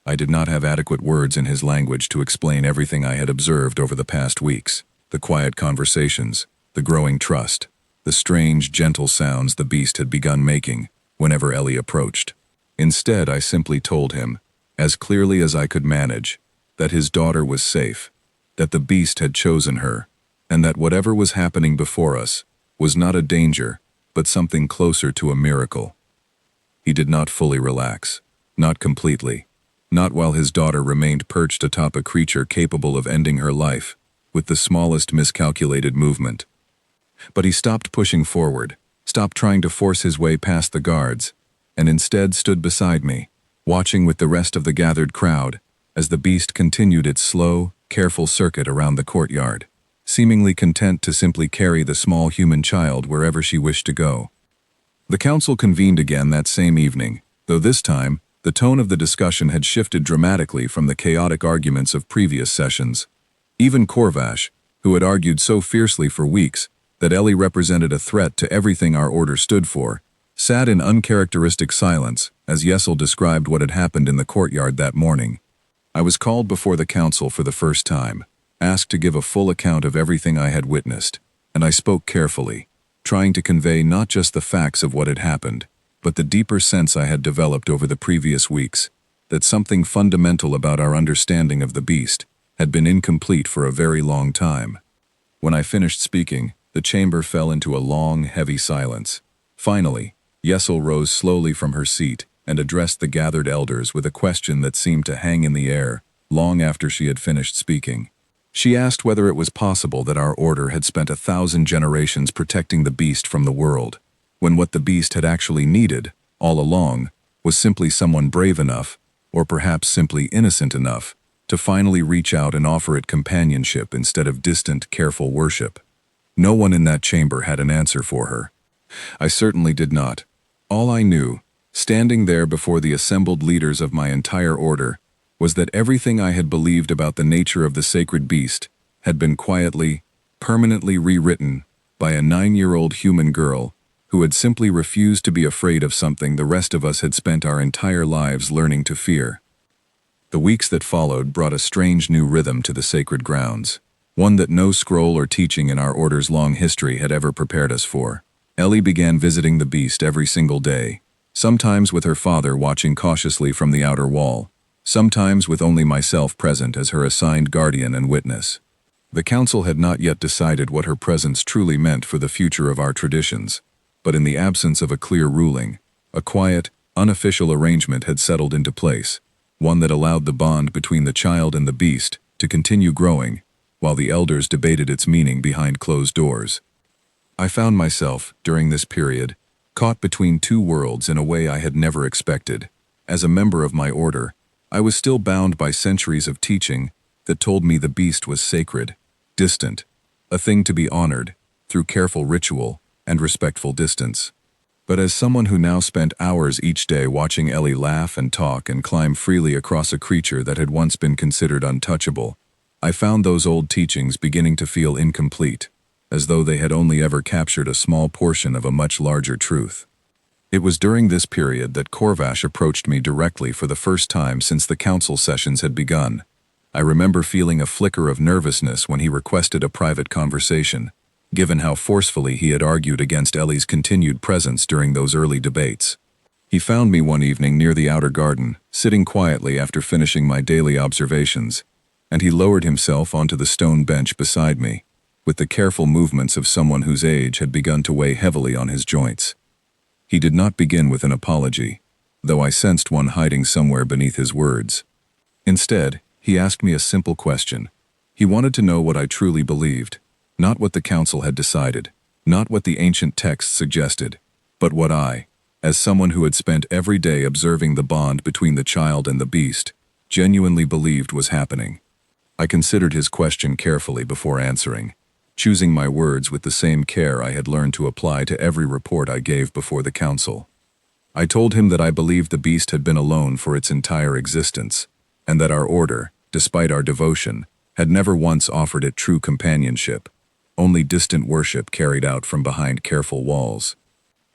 I did not have adequate words in his language to explain everything I had observed over the past weeks, the quiet conversations, the growing trust, the strange, gentle sounds the beast had begun making whenever Ellie approached. Instead, I simply told him, as clearly as I could manage, that his daughter was safe, that the beast had chosen her, and that whatever was happening before us was not a danger, but something closer to a miracle. He did not fully relax, not completely, not while his daughter remained perched atop a creature capable of ending her life with the smallest miscalculated movement. But he stopped pushing forward, stopped trying to force his way past the guards, and instead stood beside me, watching with the rest of the gathered crowd as the beast continued its slow, careful circuit around the courtyard, seemingly content to simply carry the small human child wherever she wished to go. The council convened again that same evening, though this time, the tone of the discussion had shifted dramatically from the chaotic arguments of previous sessions. Even Corvash, who had argued so fiercely for weeks that Ellie represented a threat to everything our order stood for, sat in uncharacteristic silence as Yesel described what had happened in the courtyard that morning. I was called before the council for the first time, asked to give a full account of everything I had witnessed, and I spoke carefully, trying to convey not just the facts of what had happened, but the deeper sense I had developed over the previous weeks, that something fundamental about our understanding of the beast had been incomplete for a very long time. When I finished speaking, the chamber fell into a long, heavy silence. Finally, Yesel rose slowly from her seat and addressed the gathered elders with a question that seemed to hang in the air long after she had finished speaking. She asked whether it was possible that our order had spent 1,000 generations protecting the beast from the world, when what the beast had actually needed, all along, was simply someone brave enough, or perhaps simply innocent enough, to finally reach out and offer it companionship instead of distant, careful worship. No one in that chamber had an answer for her. I certainly did not. All I knew, standing there before the assembled leaders of my entire order, was that everything I had believed about the nature of the sacred beast had been quietly, permanently rewritten by a 9-year-old human girl who had simply refused to be afraid of something the rest of us had spent our entire lives learning to fear. The weeks that followed brought a strange new rhythm to the sacred grounds, one that no scroll or teaching in our order's long history had ever prepared us for. Ellie began visiting the beast every single day, sometimes with her father watching cautiously from the outer wall, sometimes with only myself present as her assigned guardian and witness. The council had not yet decided what her presence truly meant for the future of our traditions, but in the absence of a clear ruling, a quiet, unofficial arrangement had settled into place, one that allowed the bond between the child and the beast to continue growing, while the elders debated its meaning behind closed doors. I found myself, during this period, caught between two worlds in a way I had never expected. As a member of my order, I was still bound by centuries of teaching that told me the beast was sacred, distant, a thing to be honored through careful ritual and respectful distance. But as someone who now spent hours each day watching Ellie laugh and talk and climb freely across a creature that had once been considered untouchable, I found those old teachings beginning to feel incomplete, as though they had only ever captured a small portion of a much larger truth. It was during this period that Corvash approached me directly for the first time since the council sessions had begun. I remember feeling a flicker of nervousness when he requested a private conversation, given how forcefully he had argued against Ellie's continued presence during those early debates. He found me one evening near the outer garden, sitting quietly after finishing my daily observations, and he lowered himself onto the stone bench beside me, with the careful movements of someone whose age had begun to weigh heavily on his joints. He did not begin with an apology, though I sensed one hiding somewhere beneath his words. Instead, he asked me a simple question. He wanted to know what I truly believed, not what the council had decided, not what the ancient texts suggested, but what I, as someone who had spent every day observing the bond between the child and the beast, genuinely believed was happening. I considered his question carefully before answering, choosing my words with the same care I had learned to apply to every report I gave before the council. I told him that I believed the beast had been alone for its entire existence, and that our order, despite our devotion, had never once offered it true companionship, only distant worship carried out from behind careful walls.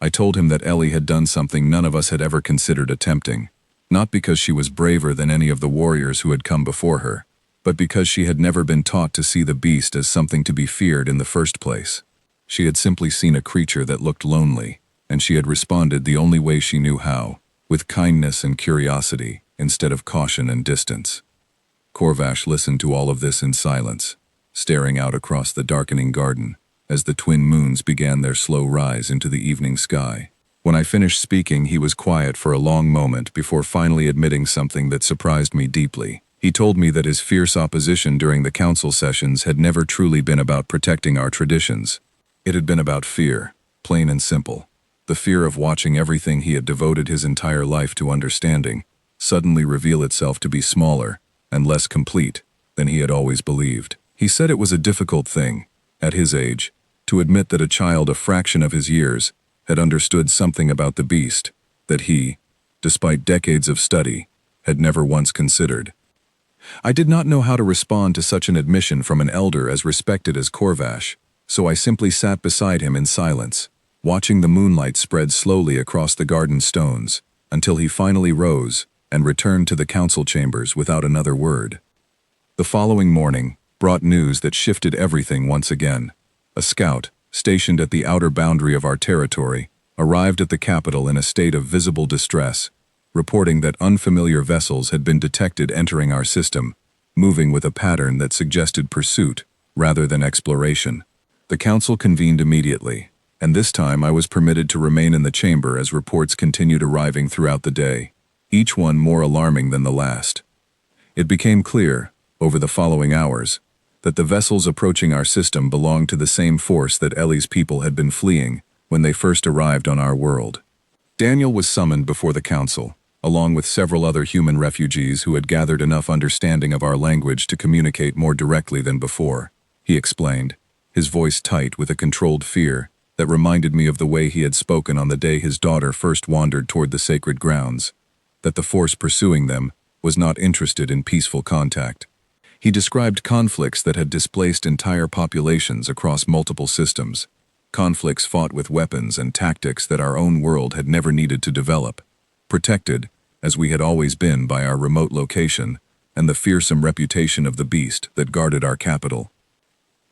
I told him that Ellie had done something none of us had ever considered attempting, not because she was braver than any of the warriors who had come before her, but because she had never been taught to see the beast as something to be feared in the first place. She had simply seen a creature that looked lonely, and she had responded the only way she knew how, with kindness and curiosity, instead of caution and distance. Corvash listened to all of this in silence, staring out across the darkening garden, as the twin moons began their slow rise into the evening sky. When I finished speaking, he was quiet for a long moment before finally admitting something that surprised me deeply. He told me that his fierce opposition during the council sessions had never truly been about protecting our traditions. It had been about fear, plain and simple. The fear of watching everything he had devoted his entire life to understanding suddenly reveal itself to be smaller and less complete than he had always believed. He said it was a difficult thing, at his age, to admit that a child a fraction of his years had understood something about the beast that he, despite decades of study, had never once considered. I did not know how to respond to such an admission from an elder as respected as Corvash, so I simply sat beside him in silence, watching the moonlight spread slowly across the garden stones, until he finally rose and returned to the council chambers without another word. The following morning brought news that shifted everything once again. A scout, stationed at the outer boundary of our territory, arrived at the capital in a state of visible distress, reporting that unfamiliar vessels had been detected entering our system, moving with a pattern that suggested pursuit rather than exploration. The council convened immediately, and this time I was permitted to remain in the chamber as reports continued arriving throughout the day, each one more alarming than the last. It became clear, over the following hours, that the vessels approaching our system belonged to the same force that Ellie's people had been fleeing when they first arrived on our world. Daniel was summoned before the council, along with several other human refugees who had gathered enough understanding of our language to communicate more directly than before. He explained, his voice tight with a controlled fear that reminded me of the way he had spoken on the day his daughter first wandered toward the sacred grounds, that the force pursuing them was not interested in peaceful contact. He described conflicts that had displaced entire populations across multiple systems, conflicts fought with weapons and tactics that our own world had never needed to develop, protected, as we had always been, by our remote location and the fearsome reputation of the beast that guarded our capital.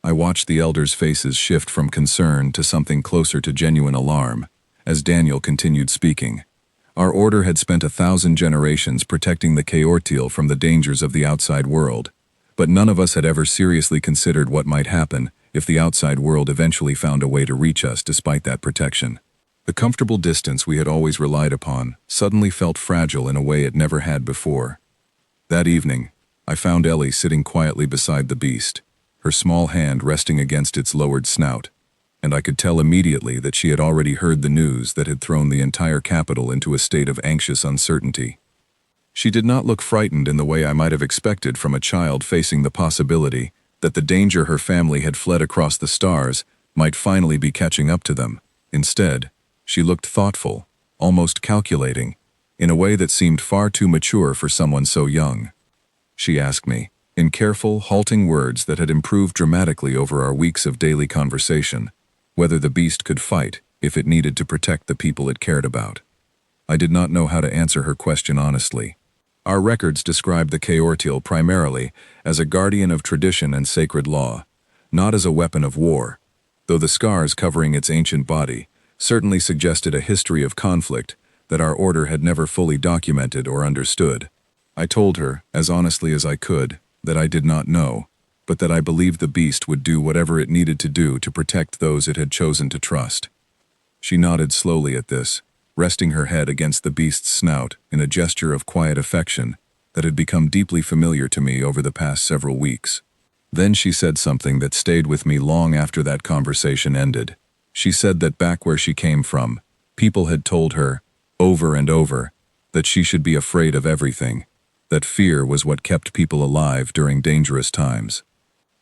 I watched the elders' faces shift from concern to something closer to genuine alarm as Daniel continued speaking. Our order had spent 1,000 generations protecting the Kaortiel from the dangers of the outside world, but none of us had ever seriously considered what might happen if the outside world eventually found a way to reach us despite that protection. The comfortable distance we had always relied upon suddenly felt fragile in a way it never had before. That evening, I found Ellie sitting quietly beside the beast, her small hand resting against its lowered snout, and I could tell immediately that she had already heard the news that had thrown the entire capital into a state of anxious uncertainty. She did not look frightened in the way I might have expected from a child facing the possibility that the danger her family had fled across the stars might finally be catching up to them. Instead, she looked thoughtful, almost calculating, in a way that seemed far too mature for someone so young. She asked me, in careful, halting words that had improved dramatically over our weeks of daily conversation, whether the beast could fight if it needed to protect the people it cared about. I did not know how to answer her question honestly. Our records describe the Kaortiel primarily as a guardian of tradition and sacred law, not as a weapon of war, though the scars covering its ancient body certainly suggested a history of conflict that our order had never fully documented or understood. I told her, as honestly as I could, that I did not know, but that I believed the beast would do whatever it needed to do to protect those it had chosen to trust. She nodded slowly at this, resting her head against the beast's snout in a gesture of quiet affection that had become deeply familiar to me over the past several weeks. Then she said something that stayed with me long after that conversation ended. She said that back where she came from, people had told her, over and over, that she should be afraid of everything, that fear was what kept people alive during dangerous times.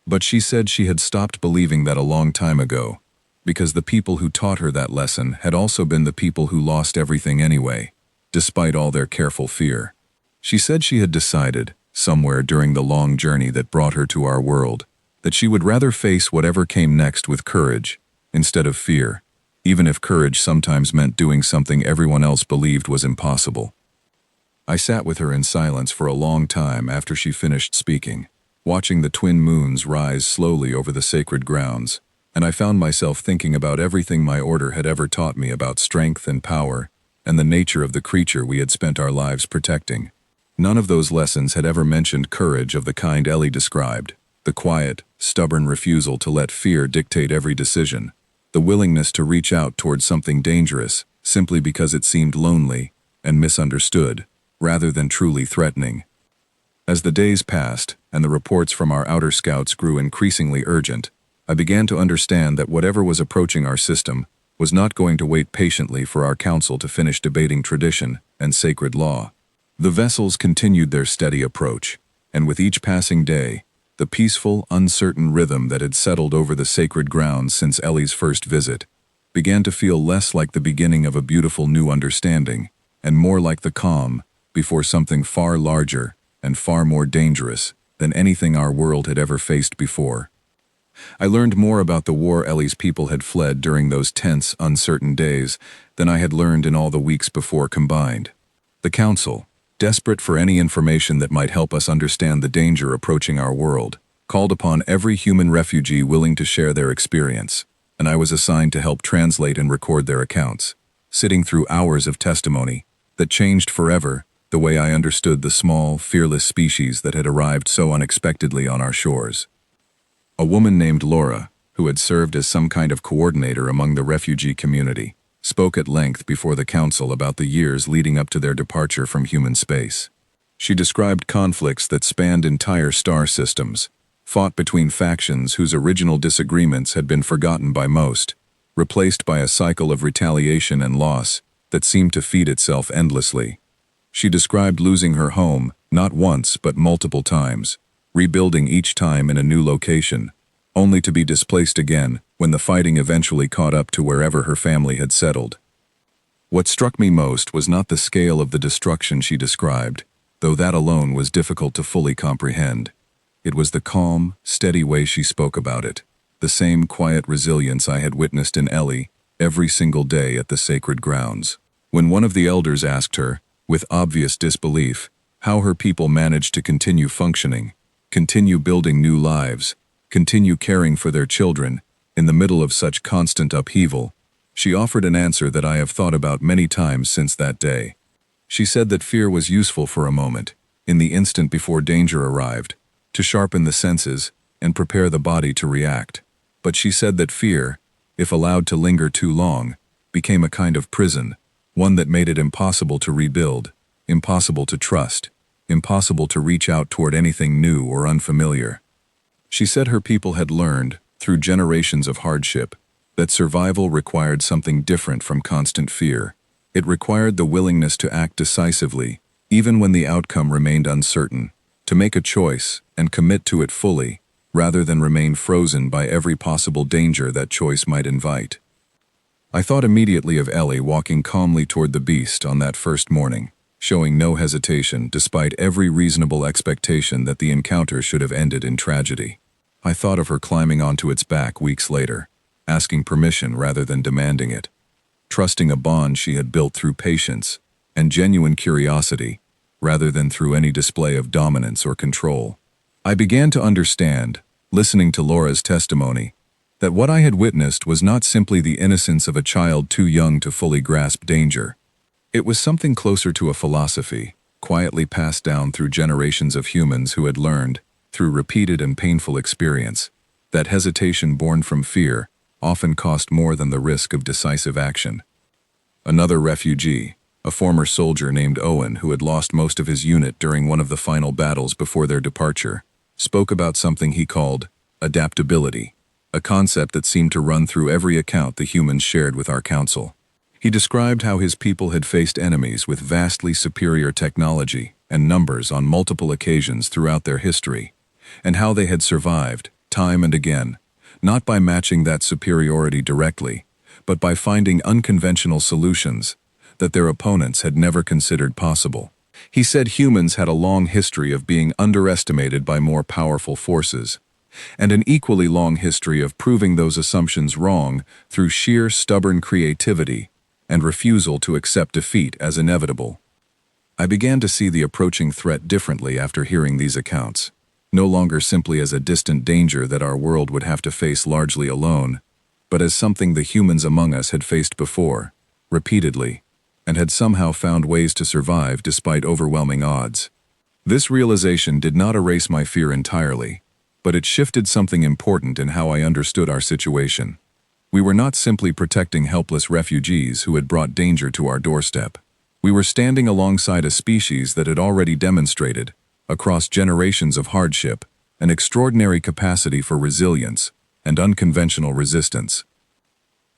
But she said she had stopped believing that a long time ago, because the people who taught her that lesson had also been the people who lost everything anyway, despite all their careful fear. She said she had decided, somewhere during the long journey that brought her to our world, that she would rather face whatever came next with courage, instead of fear, even if courage sometimes meant doing something everyone else believed was impossible. I sat with her in silence for a long time after she finished speaking, watching the twin moons rise slowly over the sacred grounds, and I found myself thinking about everything my order had ever taught me about strength and power, and the nature of the creature we had spent our lives protecting. None of those lessons had ever mentioned courage of the kind Ellie described, the quiet, stubborn refusal to let fear dictate every decision, the willingness to reach out towards something dangerous simply because it seemed lonely and misunderstood, rather than truly threatening. As the days passed and the reports from our outer scouts grew increasingly urgent, I began to understand that whatever was approaching our system was not going to wait patiently for our council to finish debating tradition and sacred law. The vessels continued their steady approach, and with each passing day, the peaceful, uncertain rhythm that had settled over the sacred grounds since Ellie's first visit began to feel less like the beginning of a beautiful new understanding, and more like the calm before something far larger and far more dangerous than anything our world had ever faced before. I learned more about the war Ellie's people had fled during those tense, uncertain days than I had learned in all the weeks before combined. The Council, desperate for any information that might help us understand the danger approaching our world, called upon every human refugee willing to share their experience, and I was assigned to help translate and record their accounts, sitting through hours of testimony that changed forever the way I understood the small, fearless species that had arrived so unexpectedly on our shores. A woman named Laura, who had served as some kind of coordinator among the refugee community, spoke at length before the council about the years leading up to their departure from human space. She described conflicts that spanned entire star systems, fought between factions whose original disagreements had been forgotten by most, replaced by a cycle of retaliation and loss that seemed to feed itself endlessly. She described losing her home, not once but multiple times, rebuilding each time in a new location, only to be displaced again when the fighting eventually caught up to wherever her family had settled. What struck me most was not the scale of the destruction she described, though that alone was difficult to fully comprehend. It was the calm, steady way she spoke about it, the same quiet resilience I had witnessed in Ellie every single day at the sacred grounds. When one of the elders asked her, with obvious disbelief, how her people managed to continue functioning, continue building new lives, continue caring for their children in the middle of such constant upheaval, she offered an answer that I have thought about many times since that day. She said that fear was useful for a moment, in the instant before danger arrived, to sharpen the senses and prepare the body to react. But she said that fear, if allowed to linger too long, became a kind of prison, one that made it impossible to rebuild, impossible to trust, impossible to reach out toward anything new or unfamiliar. She said her people had learned, through generations of hardship, that survival required something different from constant fear. It required the willingness to act decisively, even when the outcome remained uncertain, to make a choice and commit to it fully, rather than remain frozen by every possible danger that choice might invite. I thought immediately of Ellie walking calmly toward the beast on that first morning, showing no hesitation despite every reasonable expectation that the encounter should have ended in tragedy. I thought of her climbing onto its back weeks later, asking permission rather than demanding it, trusting a bond she had built through patience and genuine curiosity, rather than through any display of dominance or control. I began to understand, listening to Laura's testimony, that what I had witnessed was not simply the innocence of a child too young to fully grasp danger. It was something closer to a philosophy, quietly passed down through generations of humans who had learned, through repeated and painful experience, that hesitation born from fear often cost more than the risk of decisive action. Another refugee, a former soldier named Owen who had lost most of his unit during one of the final battles before their departure, spoke about something he called adaptability, a concept that seemed to run through every account the humans shared with our council. He described how his people had faced enemies with vastly superior technology and numbers on multiple occasions throughout their history, and how they had survived, time and again, not by matching that superiority directly, but by finding unconventional solutions that their opponents had never considered possible. He said humans had a long history of being underestimated by more powerful forces, and an equally long history of proving those assumptions wrong through sheer stubborn creativity and refusal to accept defeat as inevitable. I began to see the approaching threat differently after hearing these accounts, no longer simply as a distant danger that our world would have to face largely alone, but as something the humans among us had faced before, repeatedly, and had somehow found ways to survive despite overwhelming odds. This realization did not erase my fear entirely, but it shifted something important in how I understood our situation. We were not simply protecting helpless refugees who had brought danger to our doorstep. We were standing alongside a species that had already demonstrated, across generations of hardship, an extraordinary capacity for resilience and unconventional resistance.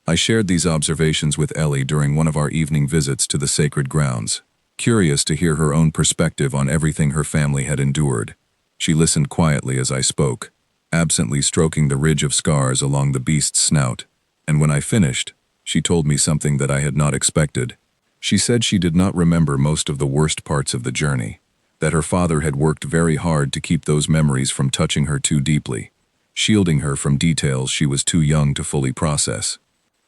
I shared these observations with Ellie during one of our evening visits to the sacred grounds, curious to hear her own perspective on everything her family had endured. She listened quietly as I spoke, absently stroking the ridge of scars along the beast's snout, and when I finished, she told me something that I had not expected. She said she did not remember most of the worst parts of the journey, that her father had worked very hard to keep those memories from touching her too deeply, shielding her from details she was too young to fully process.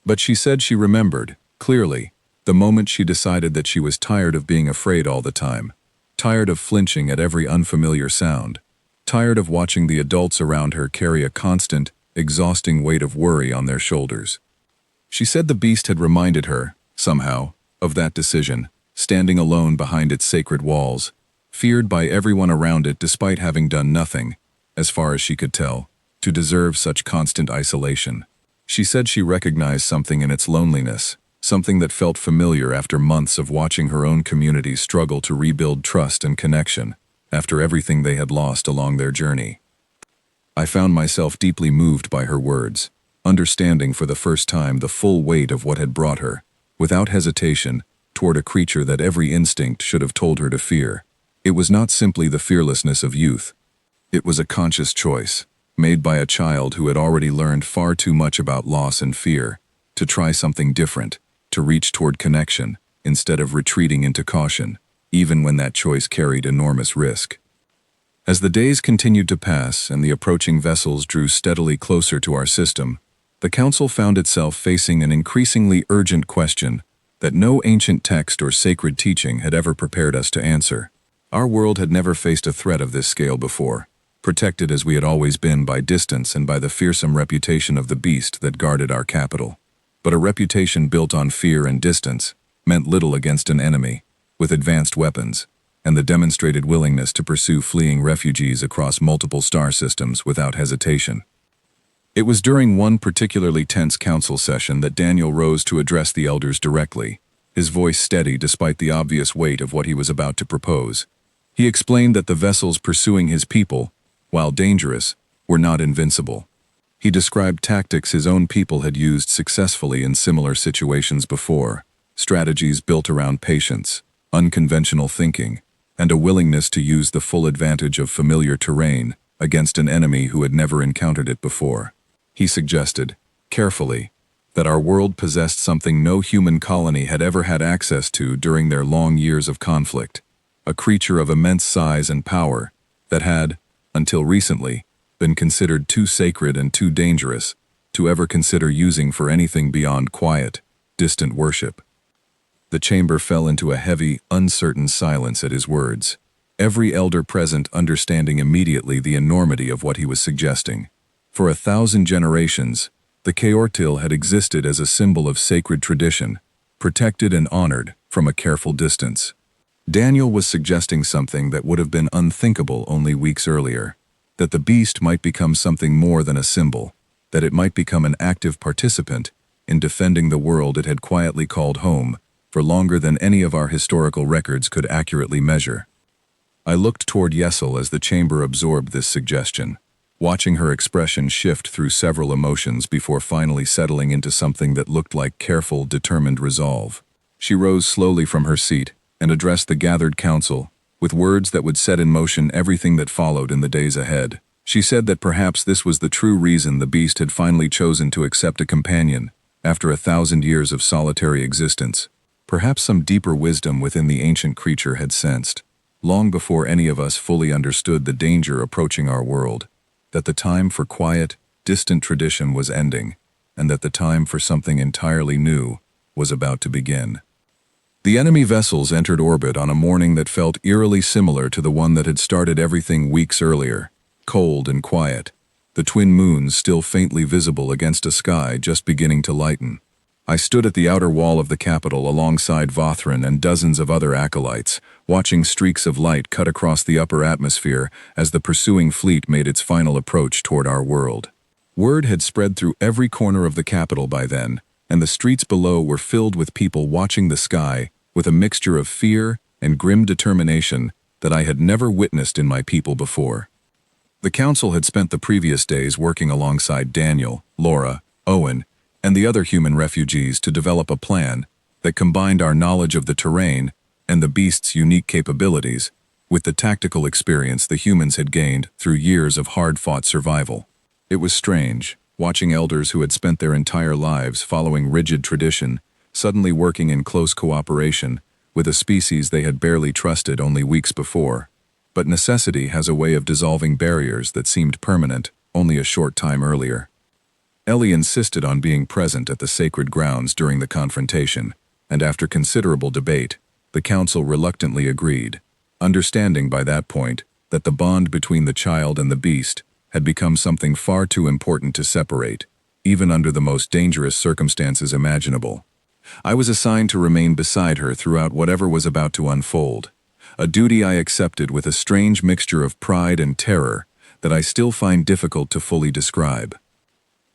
But she said she remembered, clearly, the moment she decided that she was tired of being afraid all the time, tired of flinching at every unfamiliar sound, tired of watching the adults around her carry a constant, exhausting weight of worry on their shoulders. She said the beast had reminded her, somehow, of that decision, standing alone behind its sacred walls, feared by everyone around it despite having done nothing, as far as she could tell, to deserve such constant isolation. She said she recognized something in its loneliness, something that felt familiar after months of watching her own community struggle to rebuild trust and connection after everything they had lost along their journey. I found myself deeply moved by her words, understanding for the first time the full weight of what had brought her, without hesitation, toward a creature that every instinct should have told her to fear. It was not simply the fearlessness of youth. It was a conscious choice, made by a child who had already learned far too much about loss and fear, to try something different, to reach toward connection, instead of retreating into caution, even when that choice carried enormous risk. As the days continued to pass and the approaching vessels drew steadily closer to our system, the Council found itself facing an increasingly urgent question that no ancient text or sacred teaching had ever prepared us to answer. Our world had never faced a threat of this scale before, protected as we had always been by distance and by the fearsome reputation of the beast that guarded our capital. But a reputation built on fear and distance meant little against an enemy, with advanced weapons, and the demonstrated willingness to pursue fleeing refugees across multiple star systems without hesitation. It was during one particularly tense council session that Daniel rose to address the elders directly, his voice steady despite the obvious weight of what he was about to propose. He explained that the vessels pursuing his people, while dangerous, were not invincible. He described tactics his own people had used successfully in similar situations before, strategies built around patience, unconventional thinking, and a willingness to use the full advantage of familiar terrain against an enemy who had never encountered it before. He suggested, carefully, that our world possessed something no human colony had ever had access to during their long years of conflict, a creature of immense size and power that had, until recently, been considered too sacred and too dangerous to ever consider using for anything beyond quiet, distant worship. The chamber fell into a heavy, uncertain silence at his words, every elder present understanding immediately the enormity of what he was suggesting. For 1,000 generations, the Kaortil had existed as a symbol of sacred tradition, protected and honored from a careful distance. Daniel was suggesting something that would have been unthinkable only weeks earlier, that the beast might become something more than a symbol, that it might become an active participant in defending the world it had quietly called home for longer than any of our historical records could accurately measure. I looked toward Yesel as the chamber absorbed this suggestion, watching her expression shift through several emotions before finally settling into something that looked like careful, determined resolve. She rose slowly from her seat and addressed the gathered council with words that would set in motion everything that followed in the days ahead. She said that perhaps this was the true reason the beast had finally chosen to accept a companion after 1,000 years of solitary existence. Perhaps some deeper wisdom within the ancient creature had sensed, long before any of us fully understood the danger approaching our world, that the time for quiet, distant tradition was ending, and that the time for something entirely new was about to begin. The enemy vessels entered orbit on a morning that felt eerily similar to the one that had started everything weeks earlier, cold and quiet, the twin moons still faintly visible against a sky just beginning to lighten. I stood at the outer wall of the capital alongside Vothran and dozens of other acolytes, watching streaks of light cut across the upper atmosphere as the pursuing fleet made its final approach toward our world. Word had spread through every corner of the capital by then, and the streets below were filled with people watching the sky with a mixture of fear and grim determination that I had never witnessed in my people before. The council had spent the previous days working alongside Daniel, Laura, Owen, and the other human refugees to develop a plan that combined our knowledge of the terrain and the beast's unique capabilities with the tactical experience the humans had gained through years of hard-fought survival. It was strange, watching elders who had spent their entire lives following rigid tradition suddenly working in close cooperation with a species they had barely trusted only weeks before. But necessity has a way of dissolving barriers that seemed permanent only a short time earlier. Ellie insisted on being present at the sacred grounds during the confrontation, and after considerable debate, the council reluctantly agreed, understanding by that point that the bond between the child and the beast had become something far too important to separate, even under the most dangerous circumstances imaginable. I was assigned to remain beside her throughout whatever was about to unfold, a duty I accepted with a strange mixture of pride and terror that I still find difficult to fully describe.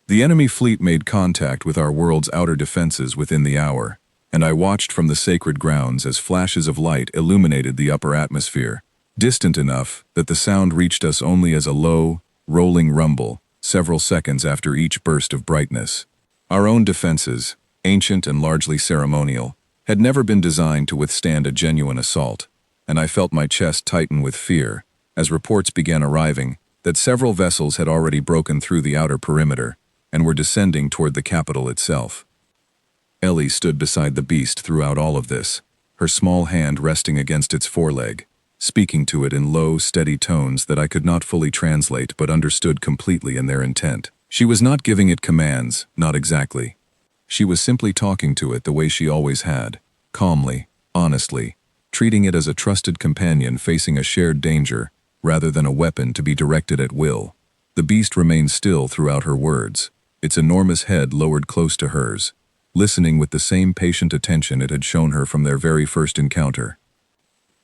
The enemy fleet made contact with our world's outer defenses within the hour, and I watched from the sacred grounds as flashes of light illuminated the upper atmosphere, distant enough that the sound reached us only as a low, rolling rumble several seconds after each burst of brightness. Our own defenses, ancient and largely ceremonial, had never been designed to withstand a genuine assault, and I felt my chest tighten with fear as reports began arriving that several vessels had already broken through the outer perimeter and were descending toward the capital itself. Ellie stood beside the beast throughout all of this, her small hand resting against its foreleg, speaking to it in low, steady tones that I could not fully translate but understood completely in their intent. She was not giving it commands, not exactly. She was simply talking to it the way she always had, calmly, honestly, treating it as a trusted companion facing a shared danger rather than a weapon to be directed at will. The beast remained still throughout her words, its enormous head lowered close to hers, listening with the same patient attention it had shown her from their very first encounter.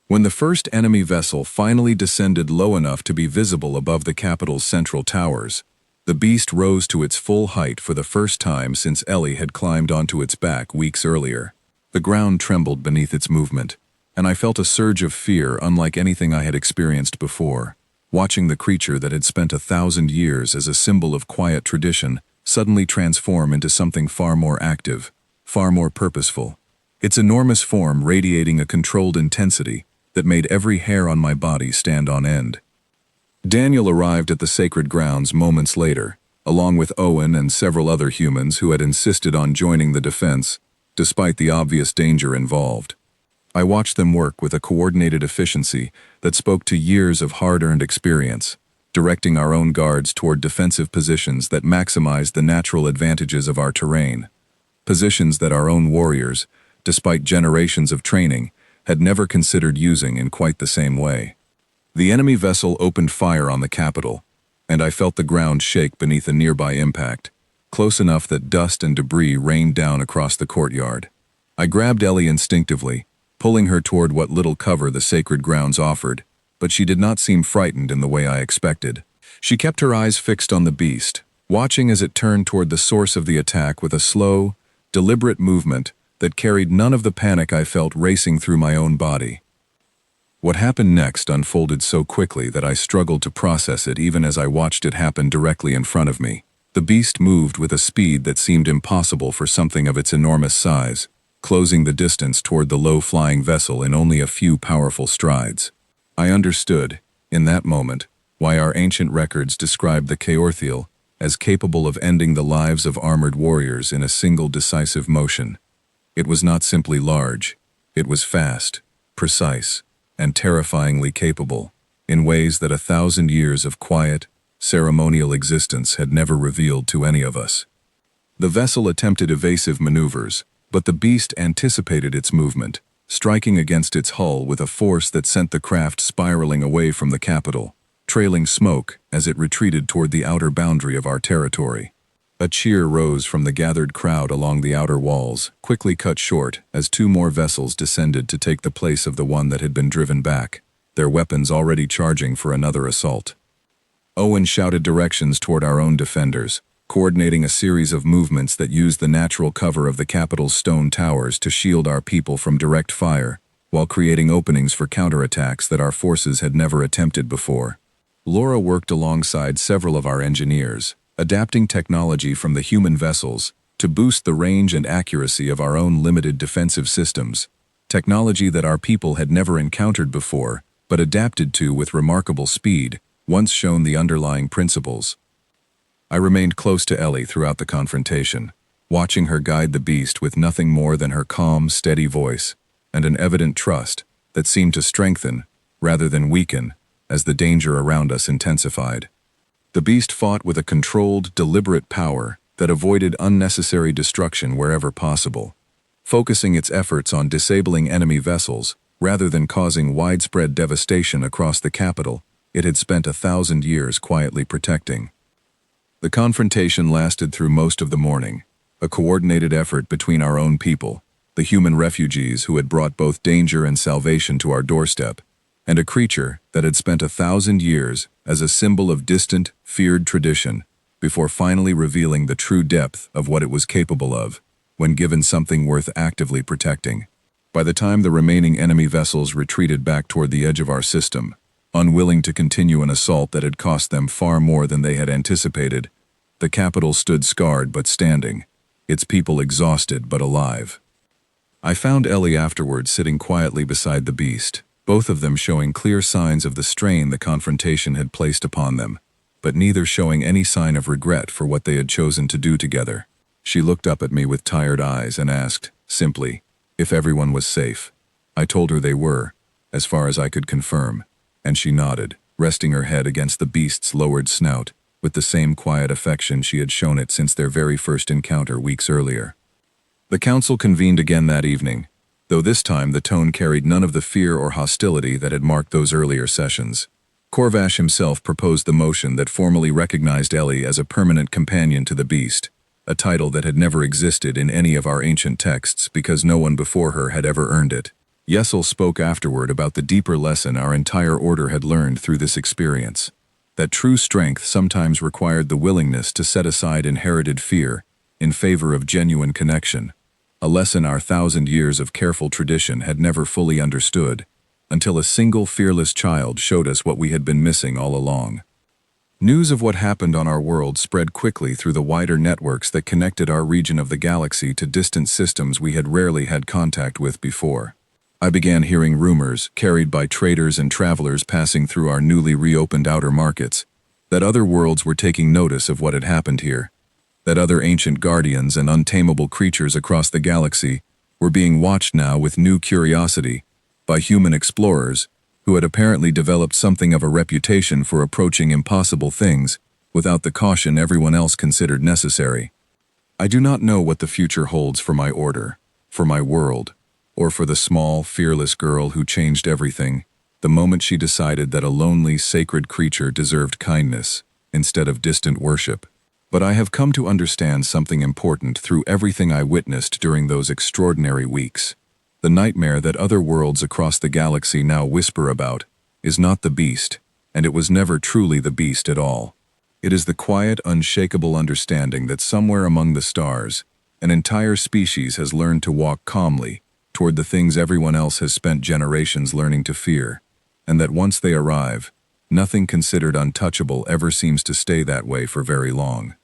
When the first enemy vessel finally descended low enough to be visible above the capital's central towers, the beast rose to its full height for the first time since Ellie had climbed onto its back weeks earlier. The ground trembled beneath its movement, and I felt a surge of fear unlike anything I had experienced before, watching the creature that had spent 1,000 years as a symbol of quiet tradition suddenly transform into something far more active, far more purposeful, its enormous form radiating a controlled intensity that made every hair on my body stand on end. Daniel arrived at the sacred grounds moments later, along with Owen and several other humans who had insisted on joining the defense, despite the obvious danger involved. I watched them work with a coordinated efficiency that spoke to years of hard-earned experience, directing our own guards toward defensive positions that maximized the natural advantages of our terrain, positions that our own warriors, despite generations of training, had never considered using in quite the same way. The enemy vessel opened fire on the capital, and I felt the ground shake beneath a nearby impact, close enough that dust and debris rained down across the courtyard. I grabbed Ellie instinctively, pulling her toward what little cover the sacred grounds offered, but she did not seem frightened in the way I expected. She kept her eyes fixed on the beast, watching as it turned toward the source of the attack with a slow, deliberate movement that carried none of the panic I felt racing through my own body. What happened next unfolded so quickly that I struggled to process it even as I watched it happen directly in front of me. The beast moved with a speed that seemed impossible for something of its enormous size, closing the distance toward the low-flying vessel in only a few powerful strides. I understood, in that moment, why our ancient records describe the Kaorthiel as capable of ending the lives of armored warriors in a single decisive motion. It was not simply large, it was fast, precise, and terrifyingly capable, in ways that 1,000 years of quiet, ceremonial existence had never revealed to any of us. The vessel attempted evasive maneuvers, but the beast anticipated its movement, striking against its hull with a force that sent the craft spiraling away from the capital, trailing smoke as it retreated toward the outer boundary of our territory. A cheer rose from the gathered crowd along the outer walls, quickly cut short as two more vessels descended to take the place of the one that had been driven back, their weapons already charging for another assault. Owen shouted directions toward our own defenders, coordinating a series of movements that used the natural cover of the capital's stone towers to shield our people from direct fire, while creating openings for counterattacks that our forces had never attempted before. Laura worked alongside several of our engineers, adapting technology from the human vessels to boost the range and accuracy of our own limited defensive systems, technology that our people had never encountered before, but adapted to with remarkable speed, once shown the underlying principles. I remained close to Ellie throughout the confrontation, watching her guide the beast with nothing more than her calm, steady voice, and an evident trust that seemed to strengthen, rather than weaken, as the danger around us intensified. The beast fought with a controlled, deliberate power that avoided unnecessary destruction wherever possible, focusing its efforts on disabling enemy vessels rather than causing widespread devastation across the capital it had spent 1,000 years quietly protecting. The confrontation lasted through most of the morning, a coordinated effort between our own people, the human refugees who had brought both danger and salvation to our doorstep, and a creature that had spent 1,000 years as a symbol of distant, feared tradition, before finally revealing the true depth of what it was capable of, when given something worth actively protecting. By the time the remaining enemy vessels retreated back toward the edge of our system, unwilling to continue an assault that had cost them far more than they had anticipated, the capital stood scarred but standing, its people exhausted but alive. I found Ellie afterward sitting quietly beside the beast, both of them showing clear signs of the strain the confrontation had placed upon them, but neither showing any sign of regret for what they had chosen to do together. She looked up at me with tired eyes and asked, simply, if everyone was safe. I told her they were, as far as I could confirm, and she nodded, resting her head against the beast's lowered snout, with the same quiet affection she had shown it since their very first encounter weeks earlier. The council convened again that evening, though this time the tone carried none of the fear or hostility that had marked those earlier sessions. Corvash himself proposed the motion that formally recognized Ellie as a permanent companion to the beast, a title that had never existed in any of our ancient texts because no one before her had ever earned it. Yessel spoke afterward about the deeper lesson our entire order had learned through this experience, that true strength sometimes required the willingness to set aside inherited fear in favor of genuine connection, a lesson our 1,000 years of careful tradition had never fully understood, until a single fearless child showed us what we had been missing all along. News of what happened on our world spread quickly through the wider networks that connected our region of the galaxy to distant systems we had rarely had contact with before. I began hearing rumors, carried by traders and travelers passing through our newly reopened outer markets, that other worlds were taking notice of what had happened here, that other ancient guardians and untamable creatures across the galaxy were being watched now with new curiosity by human explorers who had apparently developed something of a reputation for approaching impossible things without the caution everyone else considered necessary. I do not know what the future holds for my order, for my world, or for the small, fearless girl who changed everything the moment she decided that a lonely, sacred creature deserved kindness instead of distant worship. But I have come to understand something important through everything I witnessed during those extraordinary weeks. The nightmare that other worlds across the galaxy now whisper about is not the beast, and it was never truly the beast at all. It is the quiet, unshakable understanding that somewhere among the stars, an entire species has learned to walk calmly toward the things everyone else has spent generations learning to fear, and that once they arrive, nothing considered untouchable ever seems to stay that way for very long.